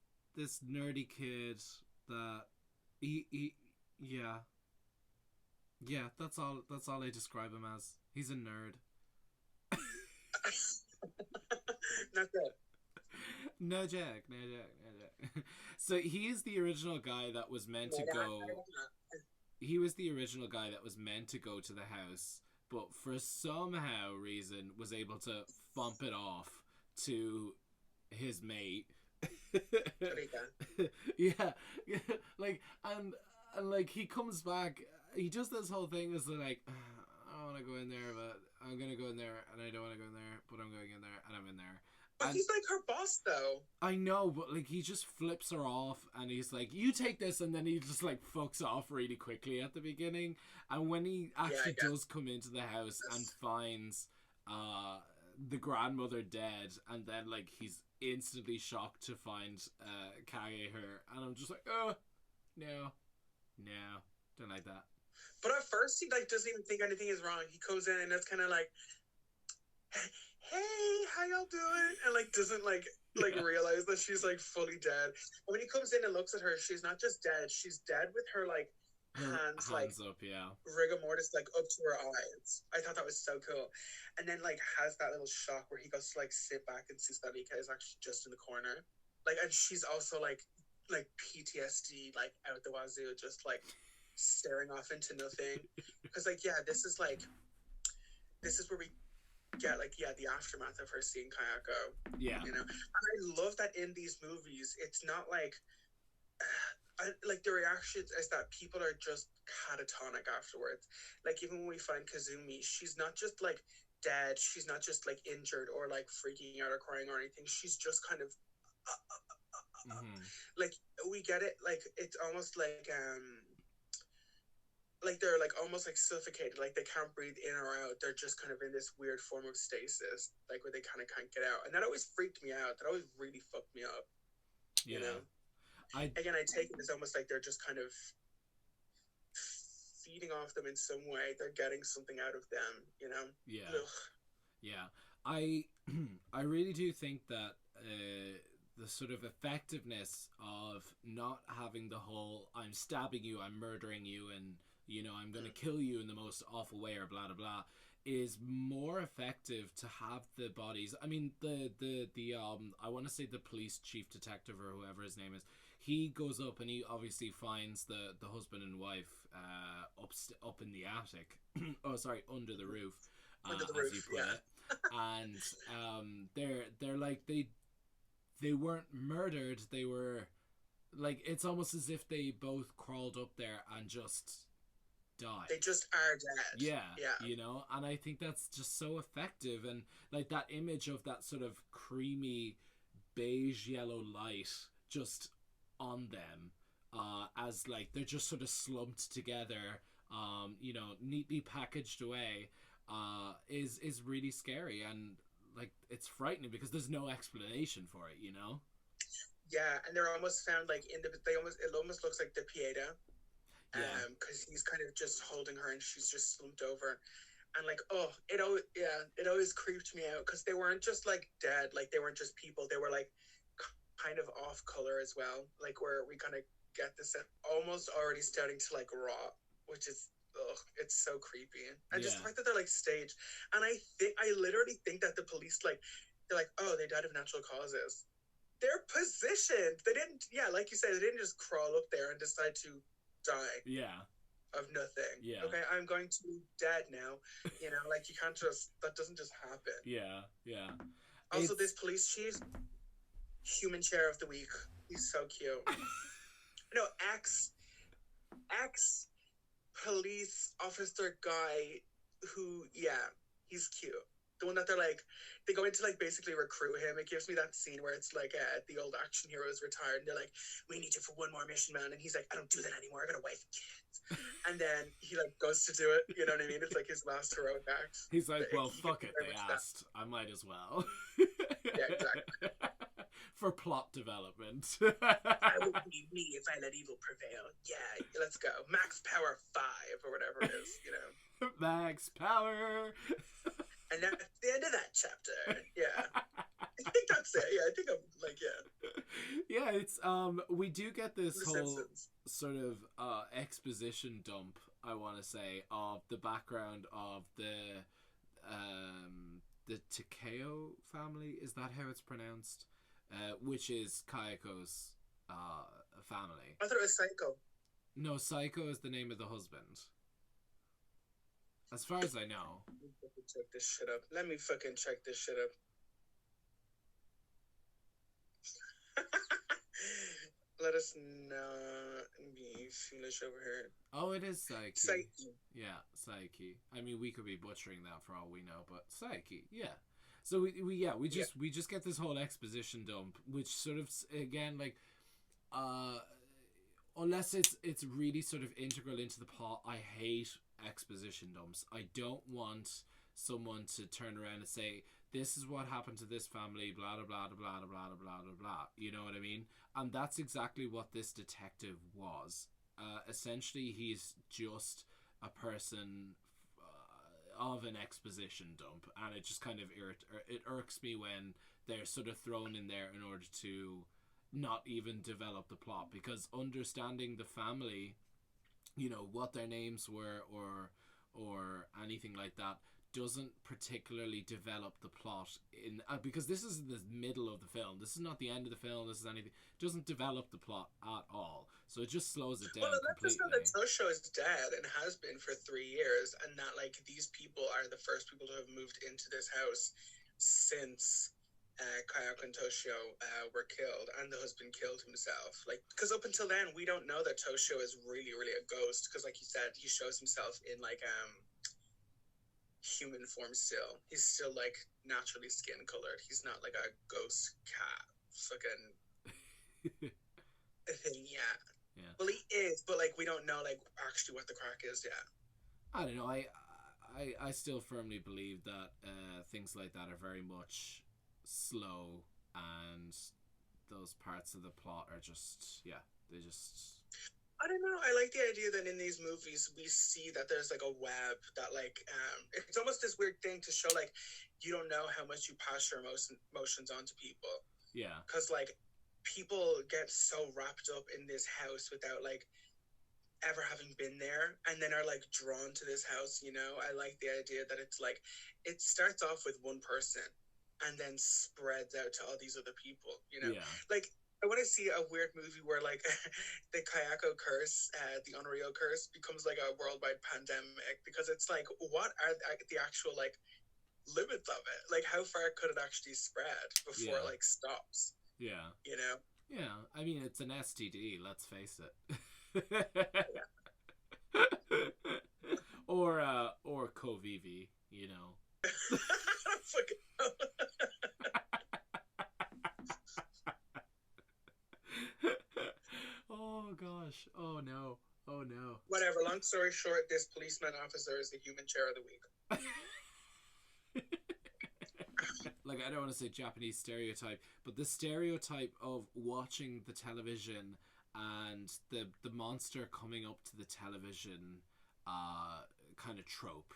S1: nerdy kid that he yeah, that's all I describe him as. He's a nerd.
S2: Not good.
S1: No Jack. So he's the original guy that was meant to go. He was the original guy that was meant to go to the house, but for somehow reason was able to bump it off to his mate. yeah, like and like he comes back. He does this whole thing is like, I want to go in there, but I'm gonna go in there, and I don't want to go in there, but I'm going in there, and I'm in there.
S2: But he's like her boss, though.
S1: I know, but like he just flips her off, and he's like, "You take this," and then he just like fucks off really quickly at the beginning. And when he actually does come into the house and finds the grandmother dead, and then like he's instantly shocked to find Kage her, and I'm just like, oh no, don't like that.
S2: But at first he like doesn't even think anything is wrong. He goes in and it's kind of like, hey, how y'all doing? And like doesn't like realize that she's like fully dead. And when he comes in and looks at her, she's not just dead, she's dead with her like hands like
S1: up, yeah,
S2: rigor mortis like up to her eyes. I thought that was so cool. And then like has that little shock where he goes to like sit back and sees that Mika is actually just in the corner. Like, and she's also like PTSD like out the wazoo, just like staring off into nothing. Because like, yeah, this is where we get like, yeah, the aftermath of her seeing Kayako.
S1: Yeah,
S2: you know. And I love that in these movies it's not like like the reactions is that people are just catatonic afterwards. Like even when we find Kazumi, she's not just like dead, she's not just like injured or like freaking out or crying or anything, she's just kind of like we get it, like it's almost like they're like almost like suffocated, like they can't breathe in or out, they're just kind of in this weird form of stasis, like where they kind of can't get out. And that always freaked me out, that always really fucked me up. You know, I take it as almost like they're just kind of feeding off them in some way, they're getting something out of them, you know.
S1: I really do think that the sort of effectiveness of not having the whole I'm stabbing you, I'm murdering you, and you know I'm gonna kill you in the most awful way or blah blah blah is more effective to have the bodies. I mean the I want to say the police chief detective or whoever his name is, he goes up and he obviously finds the husband and wife up in the attic under the roof, as you put it. And they're like they weren't murdered, they were like, it's almost as if they both crawled up there and just died.
S2: They just are dead.
S1: Yeah, you know, and I think that's just so effective. And like that image of that sort of creamy beige yellow light just on them, as like they're just sort of slumped together, you know, neatly packaged away, is really scary. And like it's frightening because there's no explanation for it, you know.
S2: Yeah, and they're almost found like it almost looks like the Pieta. because he's kind of just holding her and she's just slumped over. And like, oh, it always creeped me out because they weren't just like dead, like they weren't just people, they were like kind of off color as well, like where we kind of get this almost already starting to like rot, which is, ugh, it's so creepy. And just the fact that they're like staged, and I literally think that the police, like, they're like, oh, they died of natural causes. They're positioned. They didn't, yeah, like you said, they didn't just crawl up there and decide to die.
S1: Yeah.
S2: Of nothing.
S1: Yeah.
S2: Okay, I'm going to be dead now. You know, like you can't just, that doesn't just happen.
S1: Yeah, yeah.
S2: Also, this police chief, human chair of the week. He's so cute. No, ex police officer guy who, yeah, he's cute. The one that they're like, they go into like basically recruit him. It gives me that scene where it's like the old action hero is retired and they're like, we need you for one more mission, man. And he's like, I don't do that anymore. I got a wife and kids. And then he like goes to do it. You know what I mean? It's like his last heroic act.
S1: He's like, well, fuck it. They asked. I might as well.
S2: Yeah, exactly.
S1: For plot development.
S2: I would be me if I let evil prevail. Yeah, let's go. Max power 5 or whatever it is, you know.
S1: Max power.
S2: And that's the end of that chapter. Yeah. I think that's it. Yeah, I think I'm like, yeah.
S1: Yeah, it's we do get this
S2: The
S1: whole
S2: Simpsons.
S1: sort of exposition dump, I want to say, of the background of the Takeo family. Is that how it's pronounced? Which is Kayakos' family.
S2: I thought it was Psycho.
S1: No, Psycho is the name of the husband. As far as I know.
S2: Let me fucking check this shit up. Let me fucking check this shit up. Let us not be foolish over here.
S1: Oh, it is Psyche.
S2: Psyche.
S1: Yeah, Psyche. I mean, we could be butchering that for all we know, but Psyche, yeah. So we just get this whole exposition dump, which sort of, again, like, unless it's really sort of integral into the plot, I hate exposition dumps. I don't want someone to turn around and say, this is what happened to this family, blah, blah, blah, blah, blah, blah, blah, blah, blah. You know what I mean? And that's exactly what this detective was. Essentially, he's just a person of an exposition dump, and it just kind of it irks me when they're sort of thrown in there in order to not even develop the plot, because understanding the family, you know, what their names were or anything like that doesn't particularly develop the plot in because this is the middle of the film. This is not the end of the film. This is anything. It doesn't develop the plot at all. So it just slows it down
S2: Well, let's just know
S1: completely.
S2: that Tosho is dead and has been for 3 years, and that like these people are the first people to have moved into this house since Kayako and Toshio were killed, and the husband killed himself. Like, because up until then, we don't know that Toshio is really, really a ghost. Because, like you said, he shows himself in like human form still. He's still like naturally skin colored. He's not like a ghost cat fucking thing yet.
S1: Yeah.
S2: Well, he is, but like we don't know like actually what the crack is yet.
S1: I don't know. I still firmly believe that things like that are very much slow, and those parts of the plot are just they just.
S2: I don't know. I like the idea that in these movies we see that there's like a web that like it's almost this weird thing to show like you don't know how much you pass your emotions onto people.
S1: Yeah.
S2: Because like people get so wrapped up in this house without like ever having been there, and then are like drawn to this house. You know, I like the idea that it's like it starts off with one person and then spreads out to all these other people. You know, like. I want to see a weird movie where, like, the Kayako curse, the Unreal curse, becomes, like, a worldwide pandemic. Because it's, like, what are the actual, like, limits of it? Like, how far could it actually spread before it, like, stops?
S1: Yeah.
S2: You know?
S1: Yeah. I mean, it's an STD, let's face it. Or Covivi, you know.
S2: Fucking
S1: Oh gosh. Oh no. Oh no.
S2: Whatever. Long story short, this policeman officer is the human chair of the week.
S1: Like, I don't want to say Japanese stereotype, but the stereotype of watching the television and the monster coming up to the television kind of trope.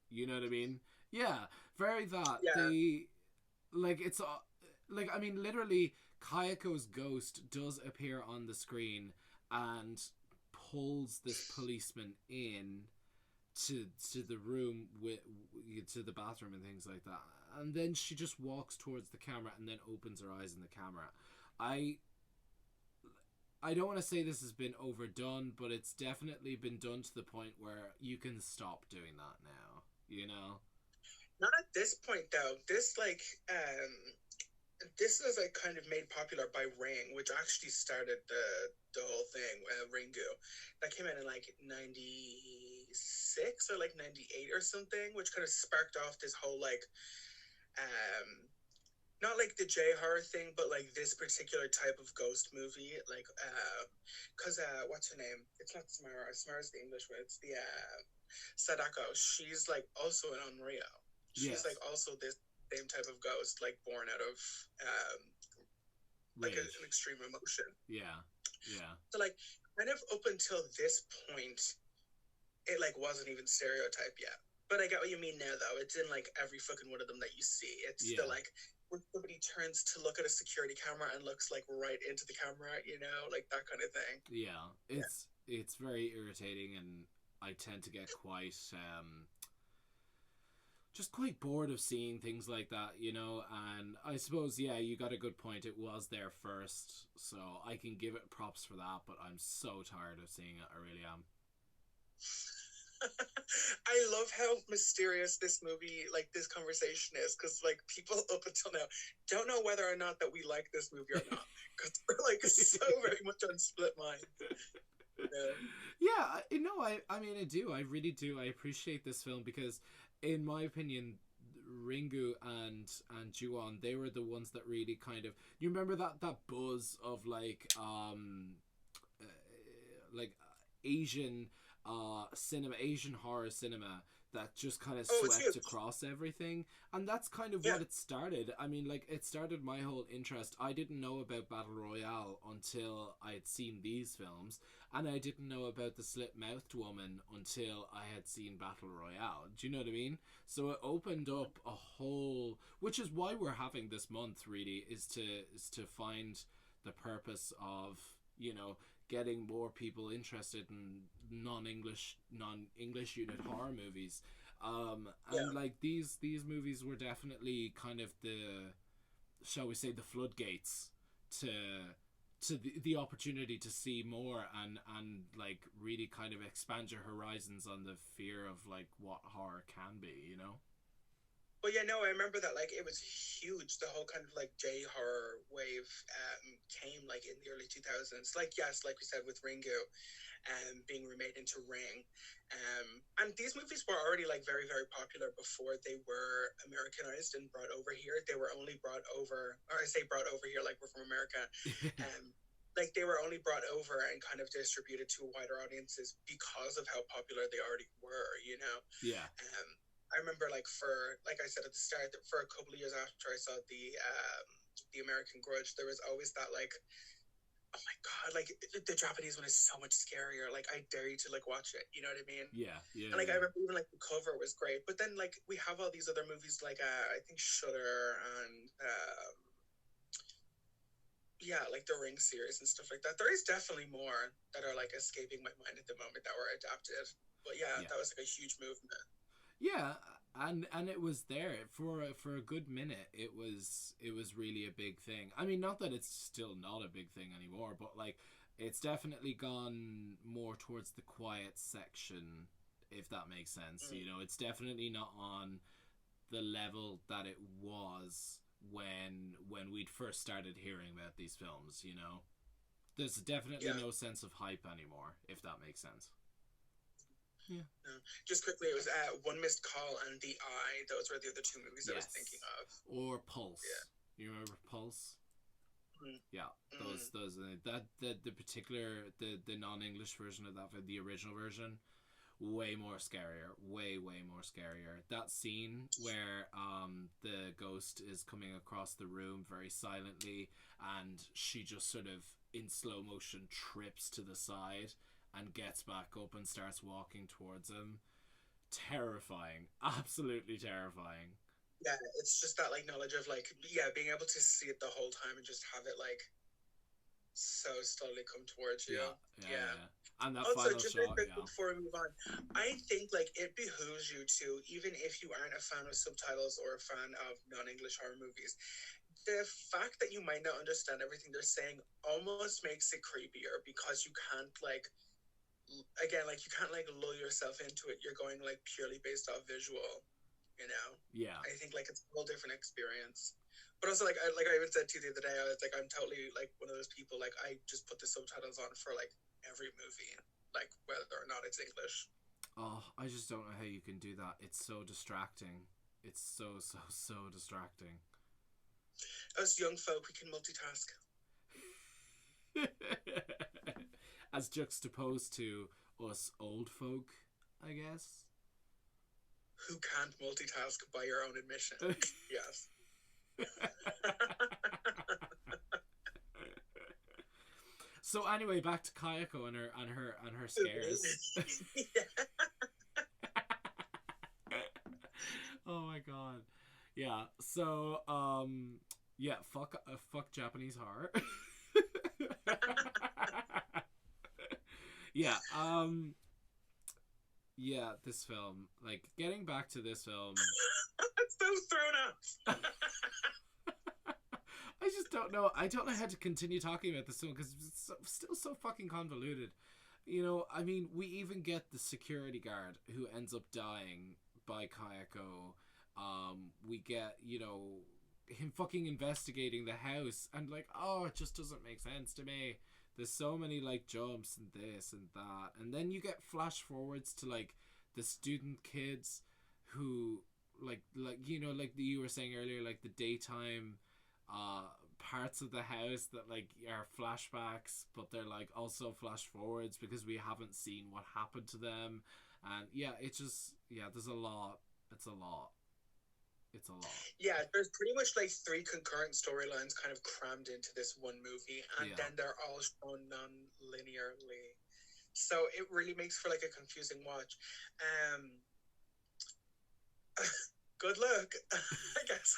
S1: You know what I mean? Yeah, very that.
S2: Yeah.
S1: They like it's like, I mean, literally Kayakos Ghost does appear on the screen and pulls this policeman in to the room with to the bathroom and things like that, and then she just walks towards the camera and then opens her eyes in the camera. I don't want to say this has been overdone, but it's definitely been done to the point where you can stop doing that now, you know?
S2: Not at this point though. This is like kind of made popular by Ring, which actually started the whole thing. Ringu, that came in like '96 or like '98 or something, which kind of sparked off this whole like, not like the J horror thing, but like this particular type of ghost movie, like cause what's her name? It's not Samara. Samara's the English one. It's the Sadako. She's like also an Unreal. She's like also this same type of ghost, like born out of like an extreme emotion.
S1: Yeah.
S2: So like kind of up until this point, it like wasn't even stereotype yet. But I get what you mean now, though. It's in like every fucking one of them that you see. It's the like when somebody turns to look at a security camera and looks like right into the camera, you know, like that kind of thing.
S1: Yeah, it's very irritating, and I tend to get quite just quite bored of seeing things like that, you know. And I suppose, yeah, you got a good point. It was there first, so I can give it props for that. But I'm so tired of seeing it. I really am.
S2: I love how mysterious this movie, like this conversation is, because like people up until now don't know whether or not that we like this movie or not, because we're like so very much on split minds.
S1: Yeah, no, I mean, I do. I really do. I appreciate this film because, in my opinion, Ringu and Ju-on, they were the ones that really kind of, you remember that buzz of like Asian cinema, Asian horror cinema that just kind of swept across everything, and that's kind of what it started. I mean, like, it started my whole interest. I didn't know about Battle Royale until I had seen these films, and I didn't know about the slit-mouthed woman until I had seen Battle Royale. Do you know what I mean? So it opened up a whole, which is why we're having this month, really, is to find the purpose of, you know, getting more people interested in non-English unit horror movies, and like these movies were definitely kind of the, shall we say, the floodgates to the opportunity to see more and like really kind of expand your horizons on the fear of like what horror can be, you know.
S2: Well, yeah, no, I remember that, like, it was huge. The whole kind of, like, J-horror wave came, like, in the early 2000s. Like, yes, like we said, with Ringu being remade into Ring. And these movies were already, like, very, very popular before they were Americanized and brought over here. They were only brought over, or I say brought over here like we're from America. Like, they were only brought over and kind of distributed to wider audiences because of how popular they already were, you know?
S1: Yeah.
S2: I remember, like, like I said at the start, that for a couple of years after I saw the American Grudge, there was always that, like, oh my god, like, the Japanese one is so much scarier. Like, I dare you to, like, watch it. You know what I mean?
S1: Yeah.
S2: And, like, I remember even, like, the cover was great. But then, like, we have all these other movies, like, I think Shudder and, yeah, like the Ring series and stuff like that. There is definitely more that are, like, escaping my mind at the moment that were adapted. But, yeah. That was, like, a huge movement.
S1: Yeah, and it was there for a good minute. It was really a big thing. I mean, not that it's still not a big thing anymore, but like it's definitely gone more towards the quiet section, if that makes sense. You know, it's definitely not on the level that it was when we'd first started hearing about these films. You know, there's definitely no sense of hype anymore, if that makes sense. Yeah.
S2: Just quickly, it was One Missed Call and The Eye. Those were the other two movies I was thinking of.
S1: Or Pulse. Yeah. You remember Pulse? Yeah. Those the particular the non-English version of that, the original version, way more scarier, way more scarier. That scene where the ghost is coming across the room very silently, and she just sort of in slow motion trips to the side and gets back up and starts walking towards him. Terrifying, absolutely terrifying.
S2: Yeah, it's just that like knowledge of like, yeah, being able to see it the whole time and just have it like so slowly come towards you. Yeah.
S1: And that
S2: Also,
S1: final
S2: just very
S1: shot,
S2: quickly before we move on, I think like it behooves you to, even if you aren't a fan of subtitles or a fan of non-English horror movies, the fact that you might not understand everything they're saying almost makes it creepier, because you can't like, again, like you can't like lull yourself into it. You're going like purely based off visual, you know.
S1: yeah.
S2: I think like it's a whole different experience. But also like I even said to you the other day, I was like, I'm totally like one of those people, like I just put the subtitles on for like every movie, like whether or not it's English.
S1: Oh, I just don't know how you can do that. It's so distracting. It's so distracting.
S2: Us young folk, we can multitask.
S1: As juxtaposed to us old folk, I guess.
S2: Who can't multitask by your own admission. Yes.
S1: So anyway, back to Kayako and her scares. Oh my god. Yeah. So yeah, fuck Japanese horror. Yeah. Yeah, this film. Like, getting back to this film.
S2: I'm so thrown up.
S1: I just don't know. I don't know how to continue talking about this film because it's still so fucking convoluted. You know, I mean, we even get the security guard who ends up dying by Kayako. We get, you know, him fucking investigating the house, and like, oh, it just doesn't make sense to me. There's so many like jumps and this and that, and then you get flash forwards to like the student kids who like you know, like you were saying earlier, like the daytime parts of the house that like are flashbacks, but they're like also flash forwards because we haven't seen what happened to them. And yeah, it's just, yeah, there's a lot. It's a lot.
S2: Yeah, there's pretty much like 3 concurrent storylines kind of crammed into this one movie, and then they're all shown non-linearly, so it really makes for like a confusing watch. Good luck. I guess.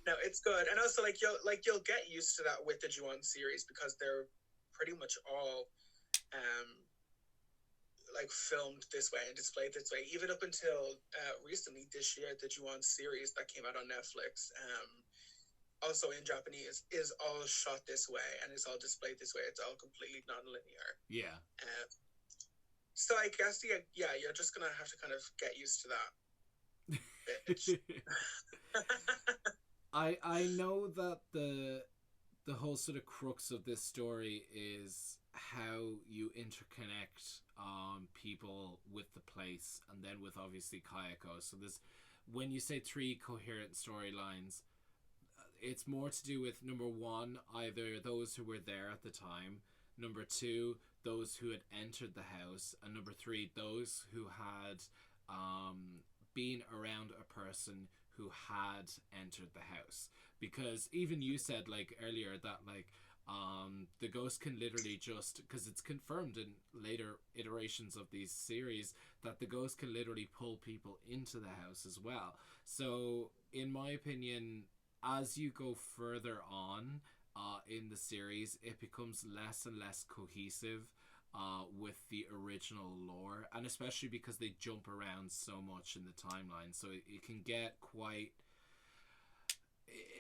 S2: No, it's good. And also like you'll get used to that with the Ju-on series, because they're pretty much all like filmed this way and displayed this way, even up until recently this year. The Ju-on series that came out on Netflix, also in Japanese, is all shot this way and is all displayed this way. It's all completely non-linear.
S1: Yeah.
S2: So I guess yeah, you're just gonna have to kind of get used to that.
S1: I know that the whole sort of crux of this story is how you interconnect people with the place, and then with obviously Kayako. So there's, when you say 3 coherent storylines, it's more to do with, number 1, either those who were there at the time, number 2, those who had entered the house, and number 3, those who had been around a person who had entered the house. Because even you said like earlier that like the ghost can literally just, because it's confirmed in later iterations of these series that the ghost can literally pull people into the house as well. So in my opinion, as you go further on in the series, it becomes less and less cohesive with the original lore, and especially because they jump around so much in the timeline, so it can get quite,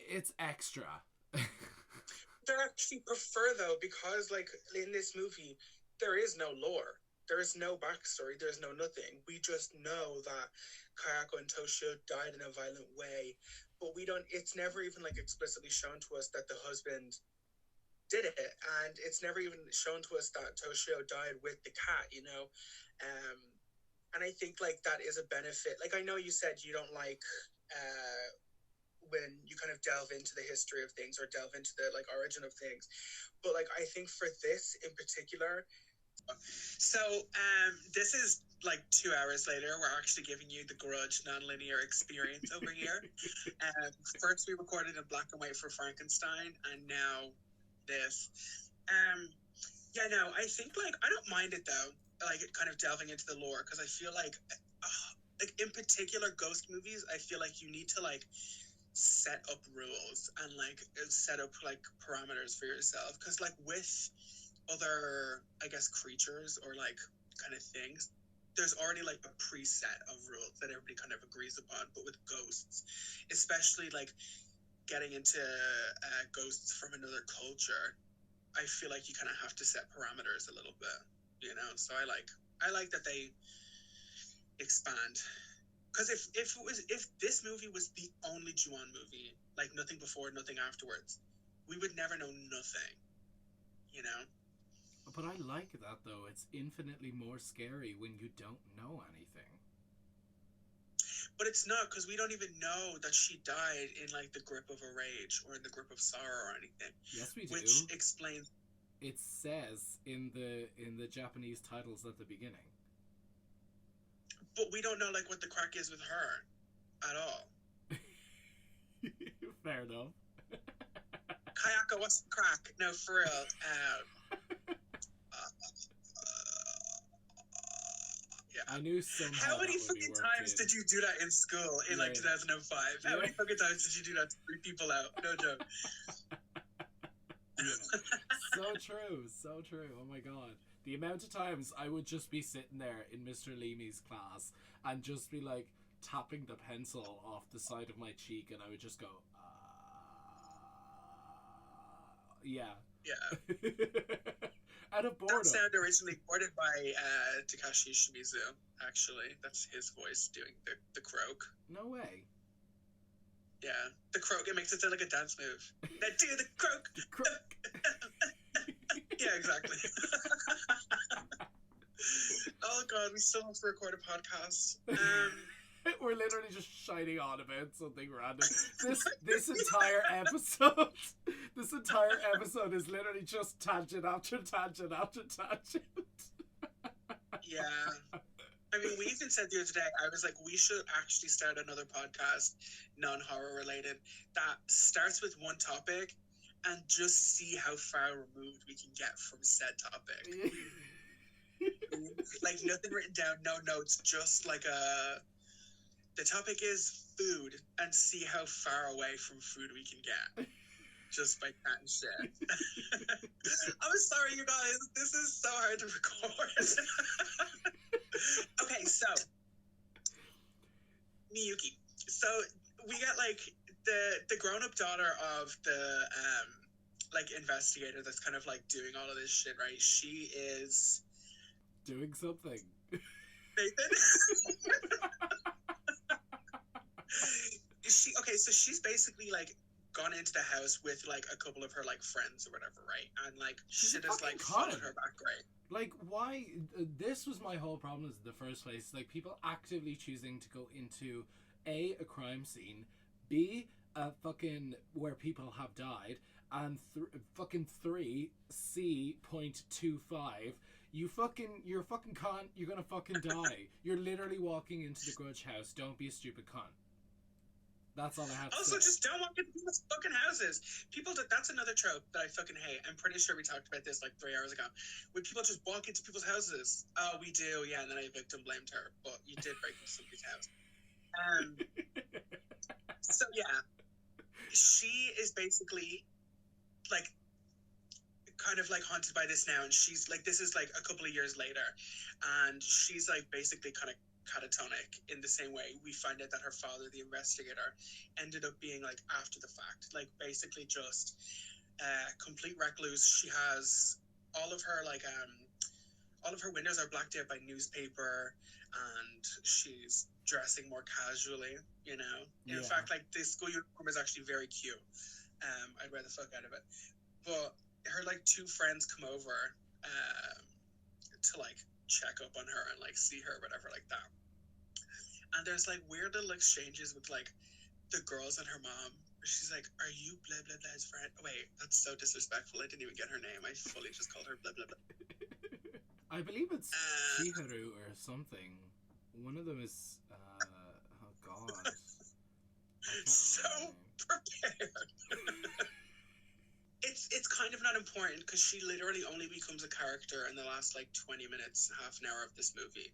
S1: it's extra.
S2: They actually prefer, though, because like in this movie there is no lore, there is no backstory, there's no nothing. We just know that Kayako and Toshio died in a violent way, but we don't, it's never even like explicitly shown to us that the husband did it, and it's never even shown to us that Toshio died with the cat, you know. And I think like that is a benefit. Like, I know you said you don't like when you kind of delve into the history of things or delve into the like origin of things, but like I think for this in particular, So, this is like 2 hours later. We're actually giving you the Grudge non-linear experience over here. First, we recorded in black and white for Frankenstein, and now this. Yeah, no, I think like I don't mind it though. Like kind of delving into the lore because I feel like in particular ghost movies, I feel like you need to like set up rules and like set up like parameters for yourself because like with other I guess creatures or like kind of things there's already like a preset of rules that everybody kind of agrees upon, but with ghosts especially like getting into ghosts from another culture, I feel like you kind of have to set parameters a little bit, you know. So I like that they expand. Because if this movie was the only Ju-on movie, like nothing before, nothing afterwards, we would never know nothing, you know.
S1: But I like that though. It's infinitely more scary when you don't know anything.
S2: But it's not because we don't even know that she died in like the grip of a rage or in the grip of sorrow or anything.
S1: Yes, we do.
S2: Which explains.
S1: It says in the Japanese titles at the beginning.
S2: But we don't know like what the crack is with her at all.
S1: Fair enough.
S2: Kayako, what's the crack? No, for real. Yeah.
S1: I knew somehow.
S2: How many fucking times did you do that in school in like 2005? How many fucking times did you do that to 3 people out? No joke.
S1: So true, so true. Oh my god. The amount of times I would just be sitting there in Mr. Leamy's class and just be like tapping the pencil off the side of my cheek and I would just go, yeah.
S2: Yeah.
S1: Out of boredom.
S2: That sound originally recorded by Takashi Shimizu, actually. That's his voice doing the croak.
S1: No way.
S2: Yeah. The croak, it makes it sound like a dance move. Now do the croak!
S1: The croak!
S2: Yeah, exactly. Oh god, we still have to record a podcast.
S1: We're literally just shining on about something random. This entire episode is literally just tangent after tangent after tangent.
S2: Yeah. I mean, we even said the other day, I was like, we should actually start another podcast, non-horror related, that starts with one topic and just see how far removed we can get from said topic. Like, nothing written down, no notes, just like the topic is food and see how far away from food we can get. Just by chatting shit. I'm sorry, you guys. This is so hard to record. Okay, so Miyuki. So we got like the grown-up daughter of the like investigator that's kind of like doing all of this shit, right? She is
S1: doing something.
S2: Nathan. So she's basically like gone into the house with like a couple of her like friends or whatever, right? And like shit has like followed her back, right?
S1: Like, why? This was my whole problem in the first place. Like, people actively choosing to go into a crime scene, B, fucking where people have died, and fucking 3, C.25. You're fucking cunt. You're gonna fucking die. You're literally walking into the Grudge house. Don't be a stupid cunt. That's all I have to say.
S2: Also, just don't walk into people's fucking houses. That's another trope that I fucking hate. I'm pretty sure we talked about this like 3 hours ago. When people just walk into people's houses. Oh, we do, yeah, and then I victim blamed her. But you did break into somebody's house. So, yeah. She is basically, like, kind of, like, haunted by this now. And she's, like, this is, like, a couple of years later. And she's, like, basically kind of catatonic in the same way we find out that her father, the investigator, ended up being like after the fact, like basically just complete recluse. She has all of her like all of her windows are blacked out by newspaper and she's dressing more casually, you know. In fact, like the school uniform is actually very cute. I'd wear the fuck out of it. But her like 2 friends come over to like check up on her and like see her, whatever, like that. And there's like weird little exchanges with like the girls and her mom. She's like, "Are you blah blah blah's friend?" Wait, that's so disrespectful. I didn't even get her name. I fully just called her blah blah blah.
S1: I believe it's
S2: Uh,
S1: Chiharu or something. One of them is. Oh God. I can't
S2: so
S1: remember
S2: prepared. It's kind of not important because she literally only becomes a character in the last like 20 minutes, half an hour of this movie,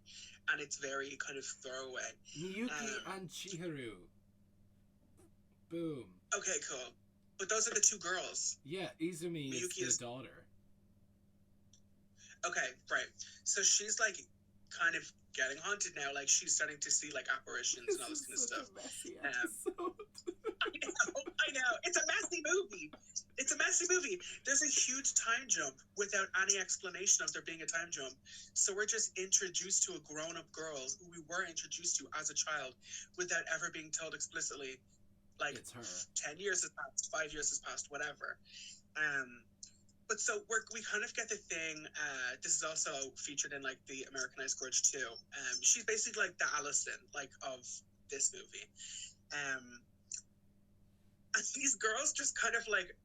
S2: and it's very kind of throwaway.
S1: her name. Miyuki and Chiharu. Boom.
S2: Okay, cool. But those are the two girls.
S1: Yeah, Izumi
S2: Miyuki
S1: is
S2: is
S1: the daughter.
S2: okay, right. So she's like kind of getting haunted now. Like she's starting to see like apparitions and all this kind of stuff.
S1: Messy
S2: episode. I know. It's a messy movie. It's a messy movie. There's a huge time jump without any explanation of there being a time jump. So we're just introduced to a grown-up girl who we were introduced to as a child without ever being told explicitly. Like,
S1: it's her.
S2: 10 years has passed, 5 years has passed, whatever. But so we kind of get the thing. This is also featured in like the Americanized Grudge too. She's basically like the Allison like of this movie. And these girls just kind of like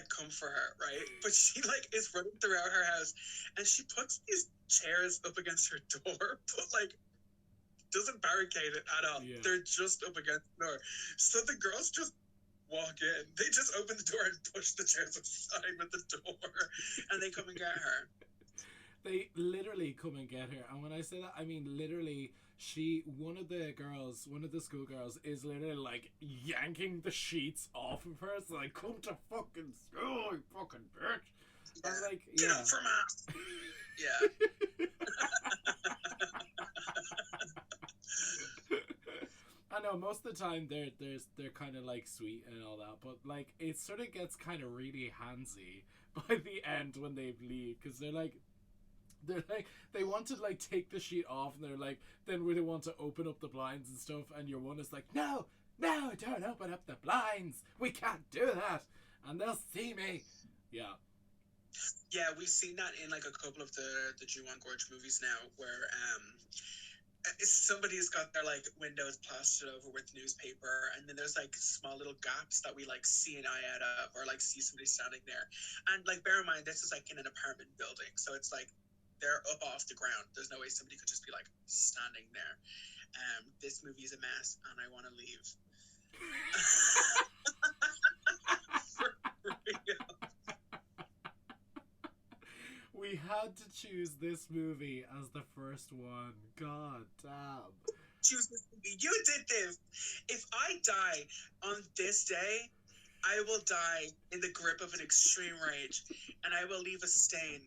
S2: come for her, right? But she like is running throughout her house, and she puts these chairs up against her door, but like doesn't barricade it at all.
S1: Yeah.
S2: They're just up against the door. So the girls just walk in. They just open the door and push the chairs aside with the door, and they come and get her.
S1: They literally come and get her, and when I say that, I mean literally. One of the schoolgirls is literally like yanking the sheets off of her. So like, come to fucking school, you fucking bitch.
S2: Yeah.
S1: I'm like,
S2: Get up from us. Yeah.
S1: I know most of the time they're kind of like sweet and all that, but like it sort of gets kind of really handsy by the end when they leave, because they're like they want to like take the sheet off, and they're like then really want to open up the blinds and stuff, and your one is like, no, don't open up the blinds, we can't do that, and they'll see me. Yeah,
S2: we've seen that in like a couple of the Ju-on Gorge movies now, where somebody's got their like windows plastered over with newspaper, and then there's like small little gaps that we like see an eye out of, or like see somebody standing there. And like bear in mind, this is like in an apartment building, so it's like they're up off the ground. There's no way somebody could just be like standing there. This movie is a mess, and I want to leave. For real.
S1: we had to choose this movie as the first one. God damn.
S2: Choose this movie. You did this. If I die on this day, I will die in the grip of an extreme rage, and I will leave a stain,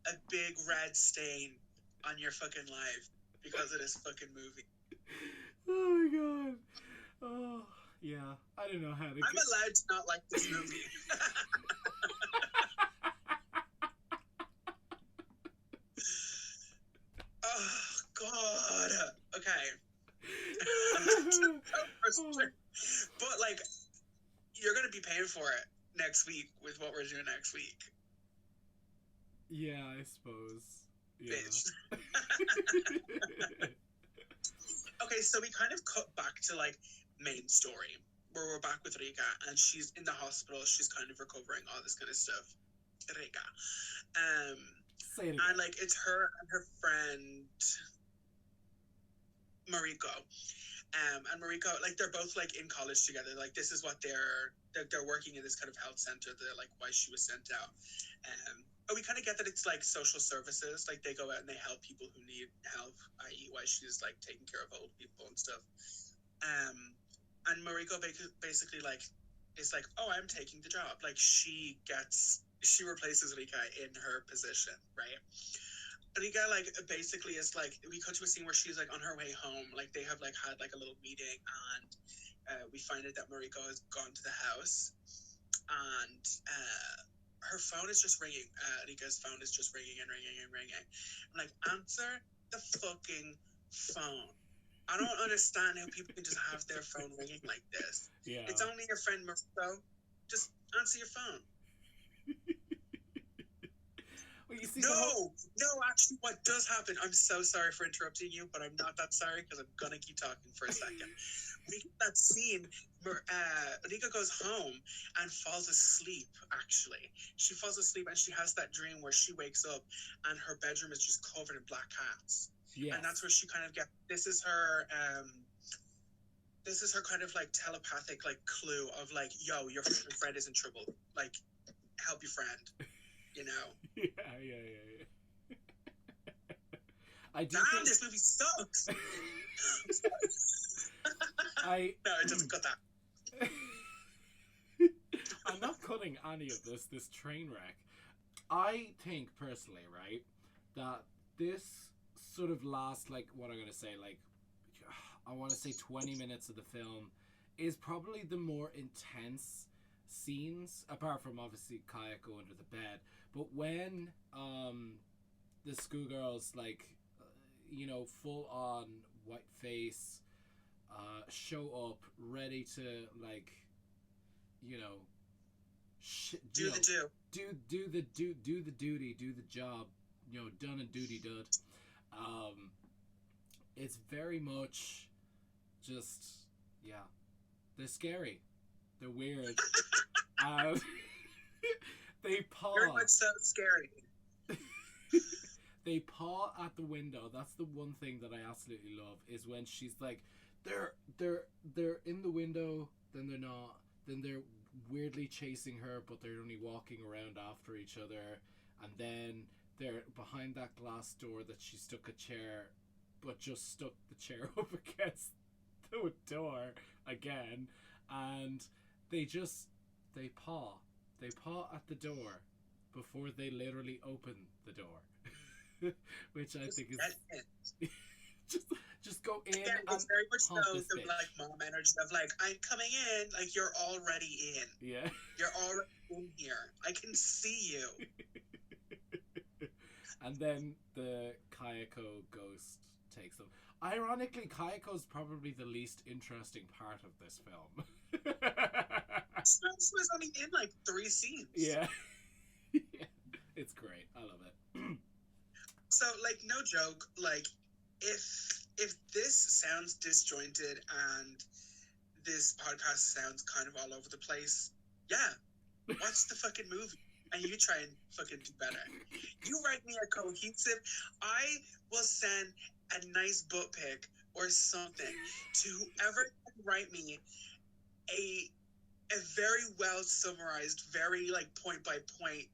S2: a big red stain on your fucking life because of this fucking movie.
S1: Oh my god. Oh, yeah. I don't know how to
S2: I'm allowed to not like this movie. Oh, God. Okay. But, like, you're going to be paying for it next week with what we're doing next week.
S1: Yeah, I suppose. Yeah.
S2: Bitch. Okay, so we kind of cut back to, like, main story, where we're back with Rika, and she's in the hospital, she's kind of recovering, all this kind of stuff. Rika.
S1: Say it again.
S2: And, like, it's her and her friend Mariko. And Mariko, like, they're both, like, in college together. Like, this is what they're working in this kind of health center, like, why she was sent out. But we kind of get that it's, like, social services. Like, they go out and they help people who need help, i.e. why she's, like, taking care of old people and stuff. And Mariko basically, like, is like, oh, I'm taking the job. Like, she replaces Rika in her position, right? Rika, like, basically is, like, we cut to a scene where she's, like, on her way home. Like, they have, like, had, like, a little meeting, and we find out that Mariko has gone to the house. And her phone is just ringing. Rika's phone is just ringing and ringing and ringing. I'm like, answer the fucking phone. I don't understand how people can just have their phone ringing like this.
S1: Yeah.
S2: It's only your friend Mariko. Just answer your phone.
S1: But you see,
S2: No, actually, what does happen? I'm so sorry for interrupting you, but I'm not that sorry because I'm gonna keep talking for a second. We get that scene where Rika goes home and falls asleep. Actually, she falls asleep and she has that dream where she wakes up and her bedroom is just covered in black cats.
S1: yes.
S2: And that's where she kind of gets. This is her kind of like telepathic like clue of like, yo, your friend is in trouble. Like, help your friend. You know.
S1: Yeah. I do think
S2: this movie sucks. No, it doesn't cut that.
S1: I'm not cutting any of this train wreck. I think personally, right, that this sort of last, like, what I'm gonna say, like, I want to say 20 minutes of the film is probably the more intense scenes, apart from obviously Kayako under the bed. But when the schoolgirls, like, full on white face, show up ready to, like,
S2: do the
S1: duty, do the job, done and duty dud. It's very much just, yeah, they're scary, they're weird. They paw.
S2: Very much so scary.
S1: They paw at the window. That's the one thing that I absolutely love, is when she's like, they're in the window, then they're not, then they're weirdly chasing her, but they're only walking around after each other, and then they're behind that glass door that she stuck a chair, but just stuck the chair up against the door again, and they paw at the door before they literally open the door. Which I think is just go in.
S2: Again, it's very much so the like mom energy of like, I'm coming in, like you're already in.
S1: Yeah.
S2: You're already in here. I can see you.
S1: And then the Kayako Ghost takes them. Ironically, Kayako's probably the least interesting part of this film.
S2: She was only in like 3 scenes.
S1: Yeah. Yeah. It's great. I love it.
S2: So, like, no joke, like, if this sounds disjointed and this podcast sounds kind of all over the place, yeah, watch the fucking movie and you try and fucking do better. You write me a cohesive, I will send a nice book pick or something to whoever can write me a very well summarized, very, like, point by point,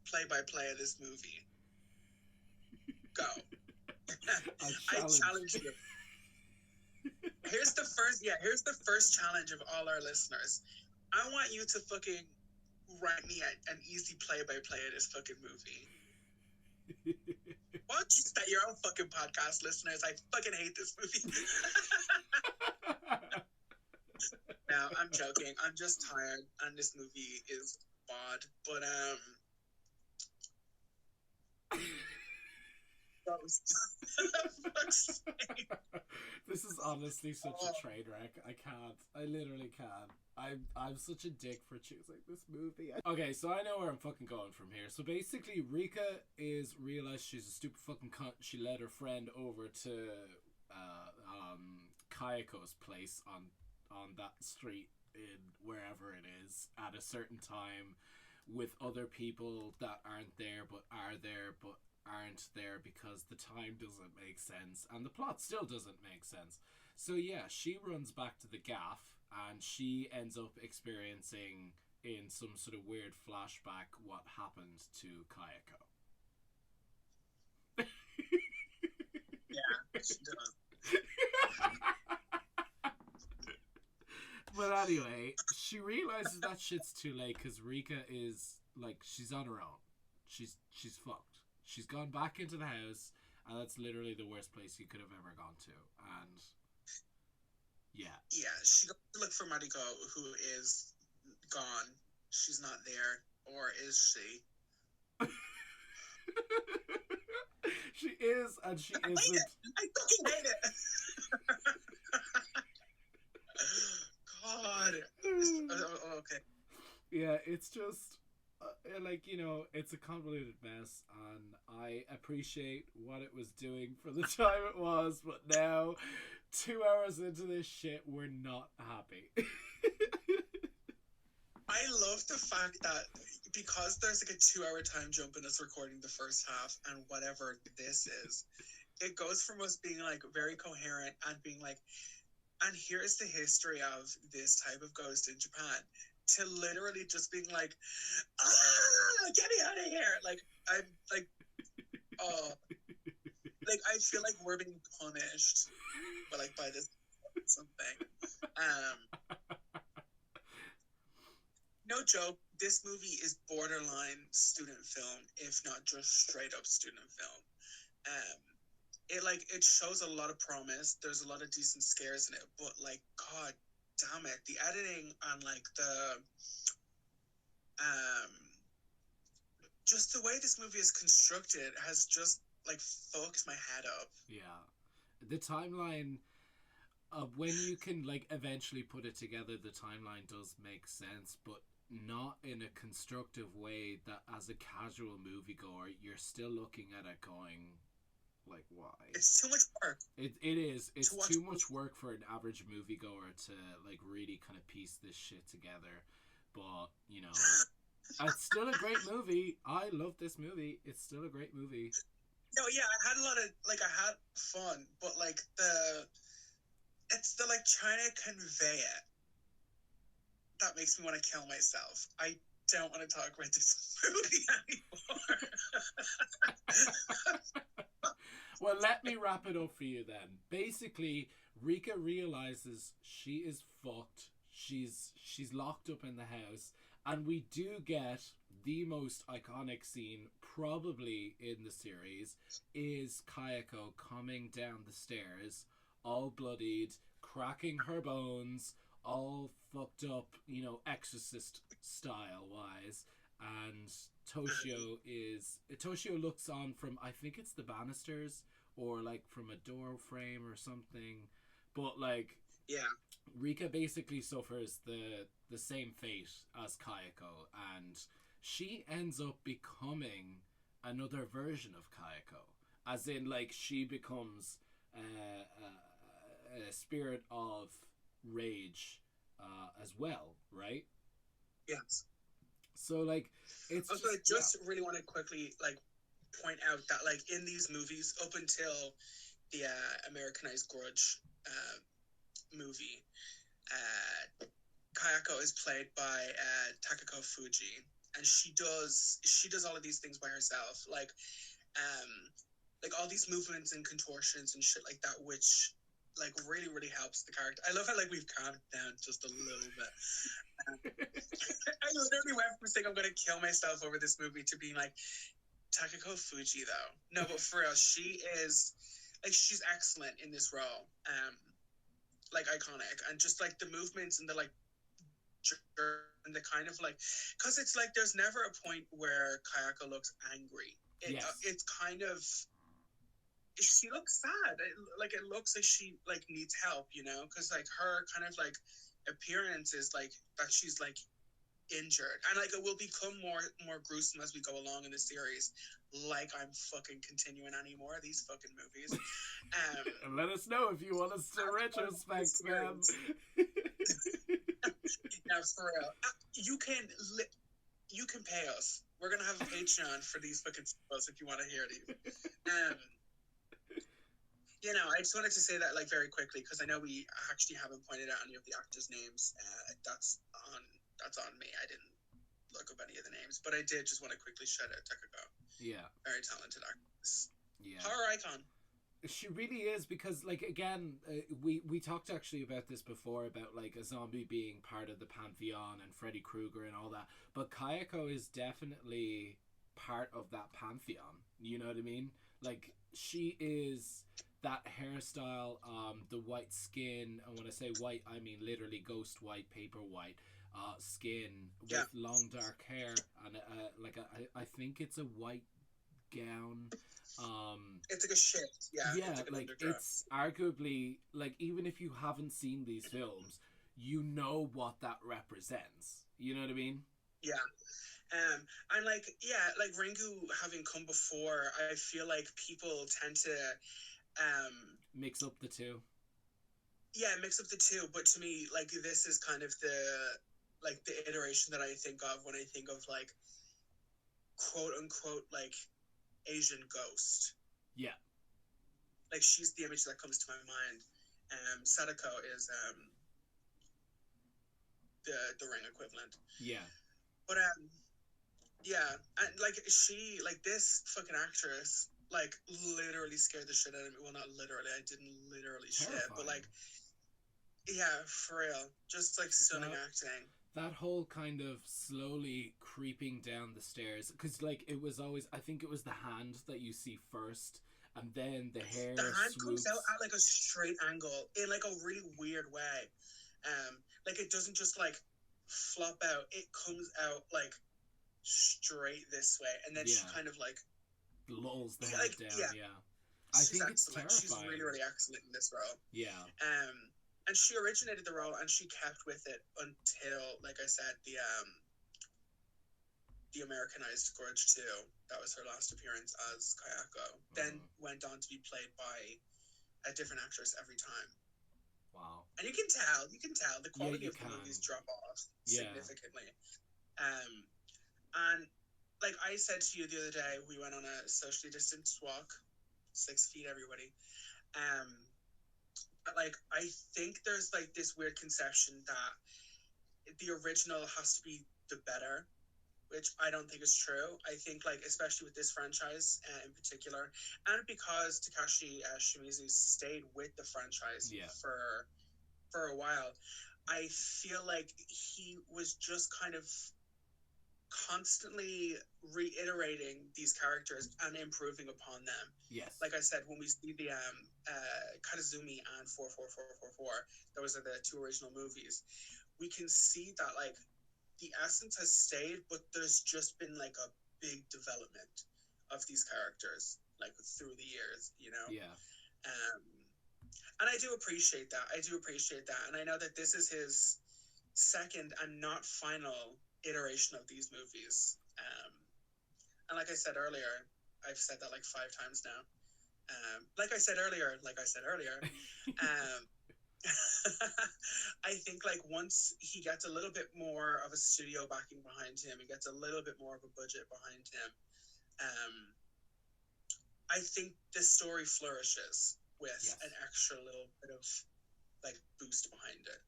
S2: play by play of this movie. Go. I challenge you. Here's the first challenge of all our listeners. I want you to fucking write me an easy play-by-play of this fucking movie. Why don't you start your own fucking podcast, listeners? I fucking hate this movie. No, I'm joking. I'm just tired, and this movie is bad. But
S1: this is honestly such a train wreck. I literally can't. I'm such a dick for choosing this movie. Okay, so I know where I'm fucking going from here. So basically, Rika realized she's a stupid fucking cunt. She led her friend over to Kayako's place on that street in wherever it is at a certain time with other people that aren't there but are there but aren't there because the time doesn't make sense and the plot still doesn't make sense. So yeah, she runs back to the gaff and she ends up experiencing in some sort of weird flashback what happened to Kayako.
S2: Yeah, she does.
S1: But anyway, she realizes that shit's too late because Rika is like, she's on her own. She's fucked. She's gone back into the house, and that's literally the worst place you could have ever gone to. And yeah,
S2: she goes to look for Mariko, who is gone. She's not there, or is she?
S1: She is, and she isn't.
S2: I fucking hate it. God. Okay.
S1: Yeah, it's just, like, you know, it's a convoluted mess, and I appreciate what it was doing for the time it was, but now 2 hours into this shit, we're not happy.
S2: I love the fact that because there's like a 2 hour time jump in us recording the first half and whatever this is, it goes from us being like very coherent and being like, and here's the history of this type of ghost in Japan, to literally just being like, get me out of here. Like, I'm like, oh, like, I feel like we're being punished, but like by this something. No joke, this movie is borderline student film, if not just straight up student film. It shows a lot of promise. There's a lot of decent scares in it, but like, god damn it, the editing on like the just the way this movie is constructed has just like fucked my head up.
S1: Yeah, the timeline, when you can like eventually put it together, the timeline does make sense, but not in a constructive way that as a casual moviegoer you're still looking at it going like, why?
S2: It's too much work.
S1: It is. It's too much work for an average moviegoer to like really kind of piece this shit together. But, you know, it's still a great movie. I love this movie. It's still a great movie.
S2: No, yeah, I had a lot of like, I had fun, but like it's the like trying to convey it that makes me want to kill myself. I don't want to talk about this movie anymore.
S1: Well, let me wrap it up for you then. Basically, Rika realizes she is fucked. She's locked up in the house, and we do get the most iconic scene probably in the series is Kayako coming down the stairs, all bloodied, cracking her bones, all fucked up, you know, Exorcist style wise, and Toshio looks on from, I think it's the banisters or like from a door frame or something, but like,
S2: yeah,
S1: Rika basically suffers the same fate as Kayako, and she ends up becoming another version of Kayako, as in like she becomes a spirit of rage as well, right?
S2: Yes.
S1: So like, it's
S2: also, I just really want to quickly like point out that like in these movies up until the Americanized Grudge movie, Kayako is played by Takako Fuji, and she does all of these things by herself, like all these movements and contortions and shit like that, which like really really helps the character. I love how like we've calmed down just a little bit. I literally went from saying I'm gonna kill myself over this movie to being like, Takako Fuji though. No, but for real, she is like, she's excellent in this role. Like iconic, and just like the movements and the like and the kind of like, because it's like there's never a point where Kayako looks angry. It's kind of, she looks sad. It looks like she like needs help, you know, because like her kind of like appearance is like that she's like injured, and like it will become more gruesome as we go along in the series. Like, I'm fucking continuing any more of these fucking movies.
S1: And let us know if you want us to retrospect them.
S2: Now, for real, you can pay us. We're gonna have a Patreon for these fucking shows if you want to hear these. You know, I just wanted to say that like very quickly, because I know we actually haven't pointed out any of the actors' names. That's on me. I didn't look up any of the names, but I did just want to quickly shout out Takako.
S1: Yeah.
S2: Very talented actress.
S1: Yeah.
S2: Horror icon.
S1: She really is, because like, again, we talked actually about this before, about like a zombie being part of the pantheon and Freddy Krueger and all that, but Kayako is definitely part of that pantheon, you know what I mean? Like, she is that hairstyle, the white skin, and when I say white I mean literally ghost white, paper white skin with long dark hair, and I think it's a white gown.
S2: It's like a shift. It's like
S1: it's arguably, like, even if you haven't seen these films, you know what that represents, you know what I mean?
S2: Yeah. And like, yeah, like Ringu having come before, I feel like people tend to,
S1: Mix up the two.
S2: yeah, mix up the two. But to me, like, this is kind of the iteration that I think of when I think of like quote unquote like Asian ghost.
S1: Yeah.
S2: Like she's the image that comes to my mind. Sadako is the ring equivalent.
S1: Yeah.
S2: But yeah, and like she, like this fucking actress, like literally scared the shit out of me. Well, not literally. I didn't literally
S1: Terrifying.
S2: shit, but like, yeah, for real, just like stunning acting.
S1: That whole kind of slowly creeping down the stairs, because like it was always, I think it was the hand that you see first, and then the hair.
S2: The hand
S1: swoops.
S2: comes out at like a straight angle in like a really weird way. Like it doesn't just like flop out; it comes out like straight this way, and then she kind of like
S1: lulls the head down. Yeah, I
S2: she's
S1: think
S2: excellent.
S1: it's terrifying.
S2: She's really, really excellent in this role.
S1: Yeah.
S2: And she originated the role, and she kept with it until, like I said, the Americanized Grudge 2. That was her last appearance as Kayako. Then went on to be played by a different actress every time.
S1: Wow.
S2: And you can tell the quality of the movies drop off significantly. And like I said to you the other day, we went on a socially distanced walk, 6 feet, everybody. But like I think there's like this weird conception that the original has to be the better, which I don't think is true. I think like especially with this franchise in particular, and because Takashi Shimizu stayed with the franchise for a while, I feel like he was just kind of constantly reiterating these characters and improving upon them.
S1: Yes.
S2: Like I said, when we see the Katazumi and 44444, those are the two original movies, we can see that like the essence has stayed, but there's just been like a big development of these characters like through the years, you know?
S1: Yeah.
S2: And I do appreciate that. And I know that this is his second and not final iteration of these movies. And like I said earlier, I've said that like 5 times now. Like I said earlier. I think like once he gets a little bit more of a studio backing behind him, he gets a little bit more of a budget behind him, I think the story flourishes with an extra little bit of like boost behind it,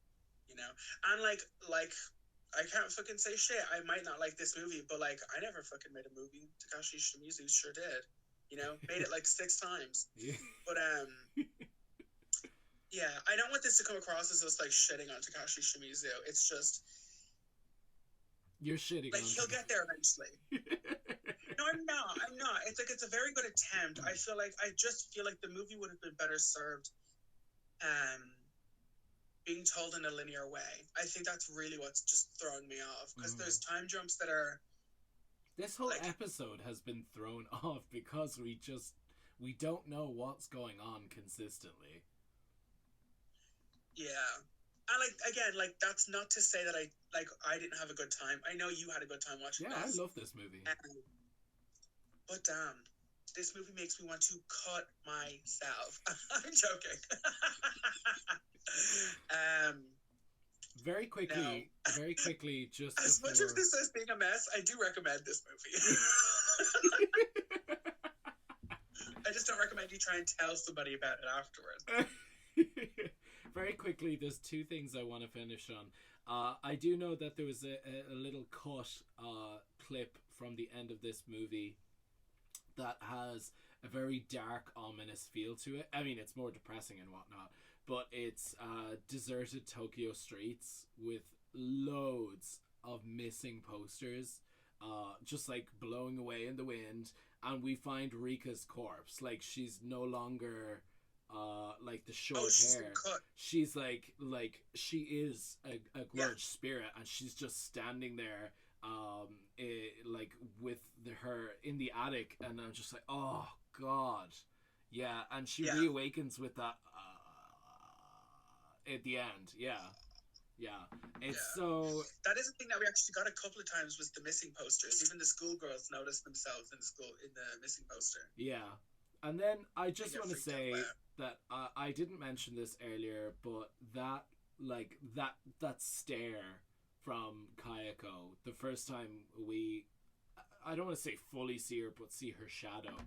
S2: you know? And like I can't fucking say shit. I might not like this movie, but like I never fucking made a movie. Takashi Shimizu sure did. You know, made it like 6 times. But yeah, I don't want this to come across as us like shitting on Takashi Shimizu. It's just
S1: you're shitting
S2: like
S1: on
S2: he'll get there eventually. No, I'm not. It's like it's a very good attempt. I just feel like the movie would have been better served being told in a linear way. I think that's really what's just throwing me off, because there's time jumps that are.
S1: This whole episode has been thrown off because we don't know what's going on consistently.
S2: Yeah. And like again, like that's not to say that I didn't have a good time. I know you had a good time watching this.
S1: Yeah, I love this movie.
S2: But damn, this movie makes me want to cut myself. I'm joking.
S1: Very quickly, just
S2: as much as this is being a mess, I do recommend this movie. I just don't recommend you try and tell somebody about it afterwards.
S1: Very quickly, there's 2 things I want to finish on. I do know that there was a little cut clip from the end of this movie that has a very dark, ominous feel to it. I mean, it's more depressing and whatnot, but it's deserted Tokyo streets with loads of missing posters, just like blowing away in the wind, and we find Rika's corpse. Like, she's no longer like the short hair. She's like she is a Grudge spirit, and she's just standing there like with her in the attic, and I'm just like, oh god. Yeah, and she reawakens with that at the end. Yeah, Yeah, it's
S2: Yeah.
S1: so.
S2: That is a thing that we actually got a couple of times was the missing posters. Even the schoolgirls noticed themselves in the missing poster.
S1: Yeah, and then I
S2: They
S1: just
S2: get
S1: want to
S2: freaked out by
S1: say
S2: it.
S1: that I didn't mention this earlier, but that like that stare from Kayako the first time I don't want to say fully see her, but see her shadow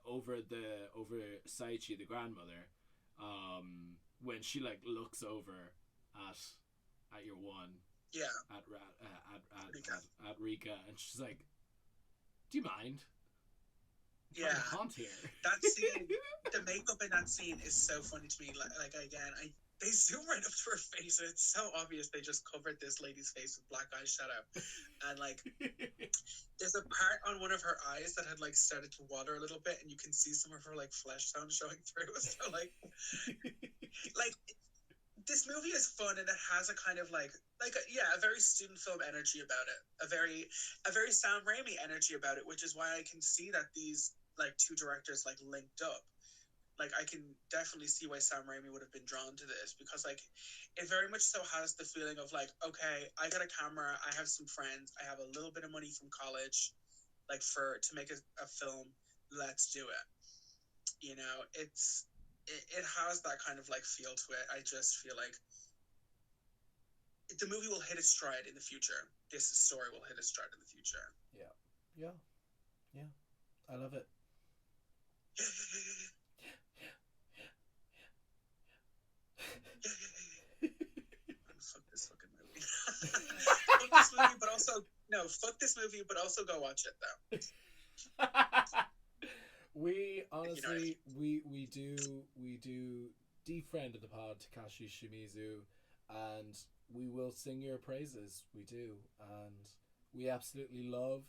S1: over Saichi, the grandmother, when she like looks over at your one
S2: Yeah, Rika.
S1: at Rika, and she's like, "Do you mind? I'm
S2: Yeah.
S1: trying to hunt here."
S2: That scene, the makeup in that scene is so funny to me. Like again, they zoom right up to her face, and it's so obvious they just covered this lady's face with black eyeshadow. And like, there's a part on one of her eyes that had like started to water a little bit, and you can see some of her like flesh tone showing through. So like this movie is fun, and it has a kind of a very student film energy about it. A very Sam Raimi energy about it, which is why I can see that these like two directors like linked up. Like I can definitely see why Sam Raimi would have been drawn to this, because like it very much so has the feeling of like, okay, I got a camera, I have some friends, I have a little bit of money from college, like to make a film, let's do it. You know, it has that kind of like feel to it. I just feel like the movie will hit its stride in the future. This story will hit its stride in the future.
S1: Yeah. I love it.
S2: Fuck this fucking movie. Fuck this movie, but also fuck this movie, but also go watch it though.
S1: We honestly,
S2: You know
S1: we do defriend of the pod Takashi Shimizu, and we will sing your praises. We do, and we absolutely love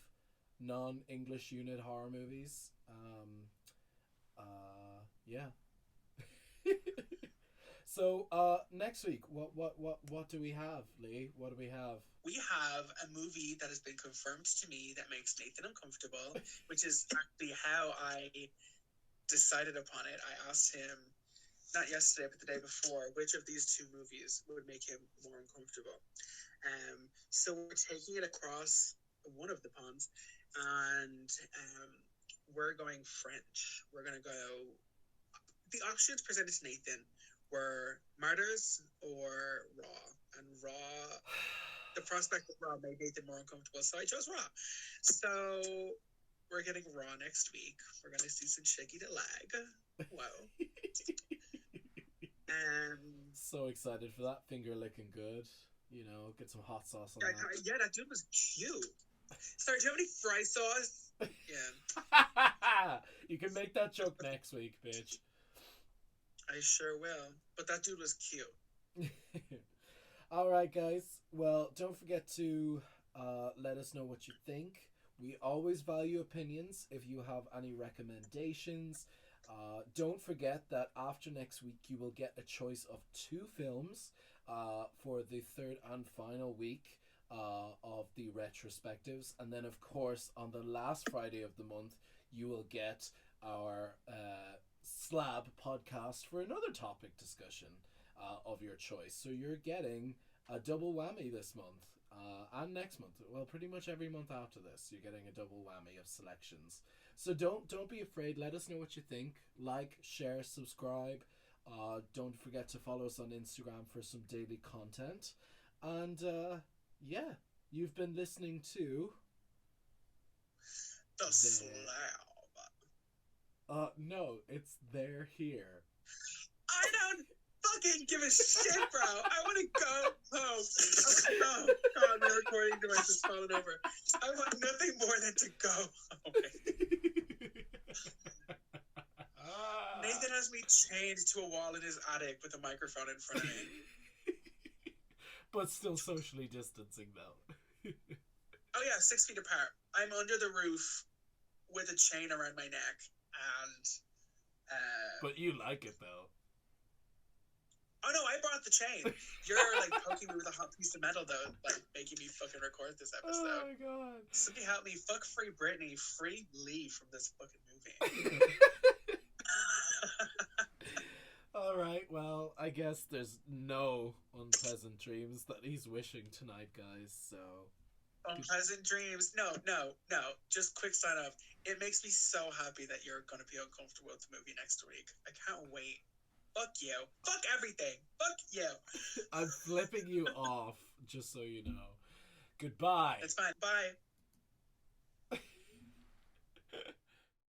S1: non-English unit horror movies. Yeah. So next week, what do we have, Lee? What do we have?
S2: We have a movie that has been confirmed to me that makes Nathan uncomfortable, which is actually how I decided upon it. I asked him, not yesterday, but the day before, which of these two movies would make him more uncomfortable. So we're taking it across one of the ponds, and we're going French. We're going to go... The options presented to Nathan were Martyrs or Raw. And Raw... The prospect of Raw made Nathan more uncomfortable, so I chose Raw. So we're getting Raw next week. We're going to see some shaky to lag. Wow.
S1: So excited for that. Finger licking good. You know, get some hot sauce on that.
S2: Yeah, that dude was cute. Sorry, do you have any fry sauce? Yeah.
S1: You can make that joke next week, bitch.
S2: I sure will. But that dude was cute.
S1: Alright, guys. Well, don't forget to let us know what you think. We always value opinions. If you have any recommendations, don't forget that after next week you will get a choice of 2 films for the third and final week of the retrospectives. And then, of course, on the last Friday of the month, you will get our slab podcast for another topic discussion of your choice. So you're getting a double whammy this month and next month. Well, pretty much every month after this, you're getting a double whammy of selections. So don't be afraid. Let us know what you think. Like, share, subscribe. Don't forget to follow us on Instagram for some daily content. And yeah, you've been listening to
S2: The Slab.
S1: No, it's They're Here.
S2: I don't fucking give a shit, bro. I want to go home. Oh God, my recording device is falling over. I want nothing more than to go home. Nathan has me chained to a wall in his attic with a microphone in front of me.
S1: But still socially distancing, though.
S2: Oh yeah, 6 feet apart. I'm under the roof with a chain around my neck, and
S1: but you like it, though.
S2: Oh no, I brought the chain. You're like poking me with a hot piece of metal, though, like making me fucking record this episode.
S1: Oh my god.
S2: Somebody help me. Fuck free Britney. Free Lee from this fucking movie.
S1: Alright, well, I guess there's no unpleasant dreams that he's wishing tonight, guys, so...
S2: Unpleasant dreams. No. Just quick sign off. It makes me so happy that you're going to be uncomfortable with the movie next week. I can't wait. Fuck you. Fuck everything. Fuck you.
S1: I'm flipping you off, just so you know. Goodbye.
S2: It's fine. Bye.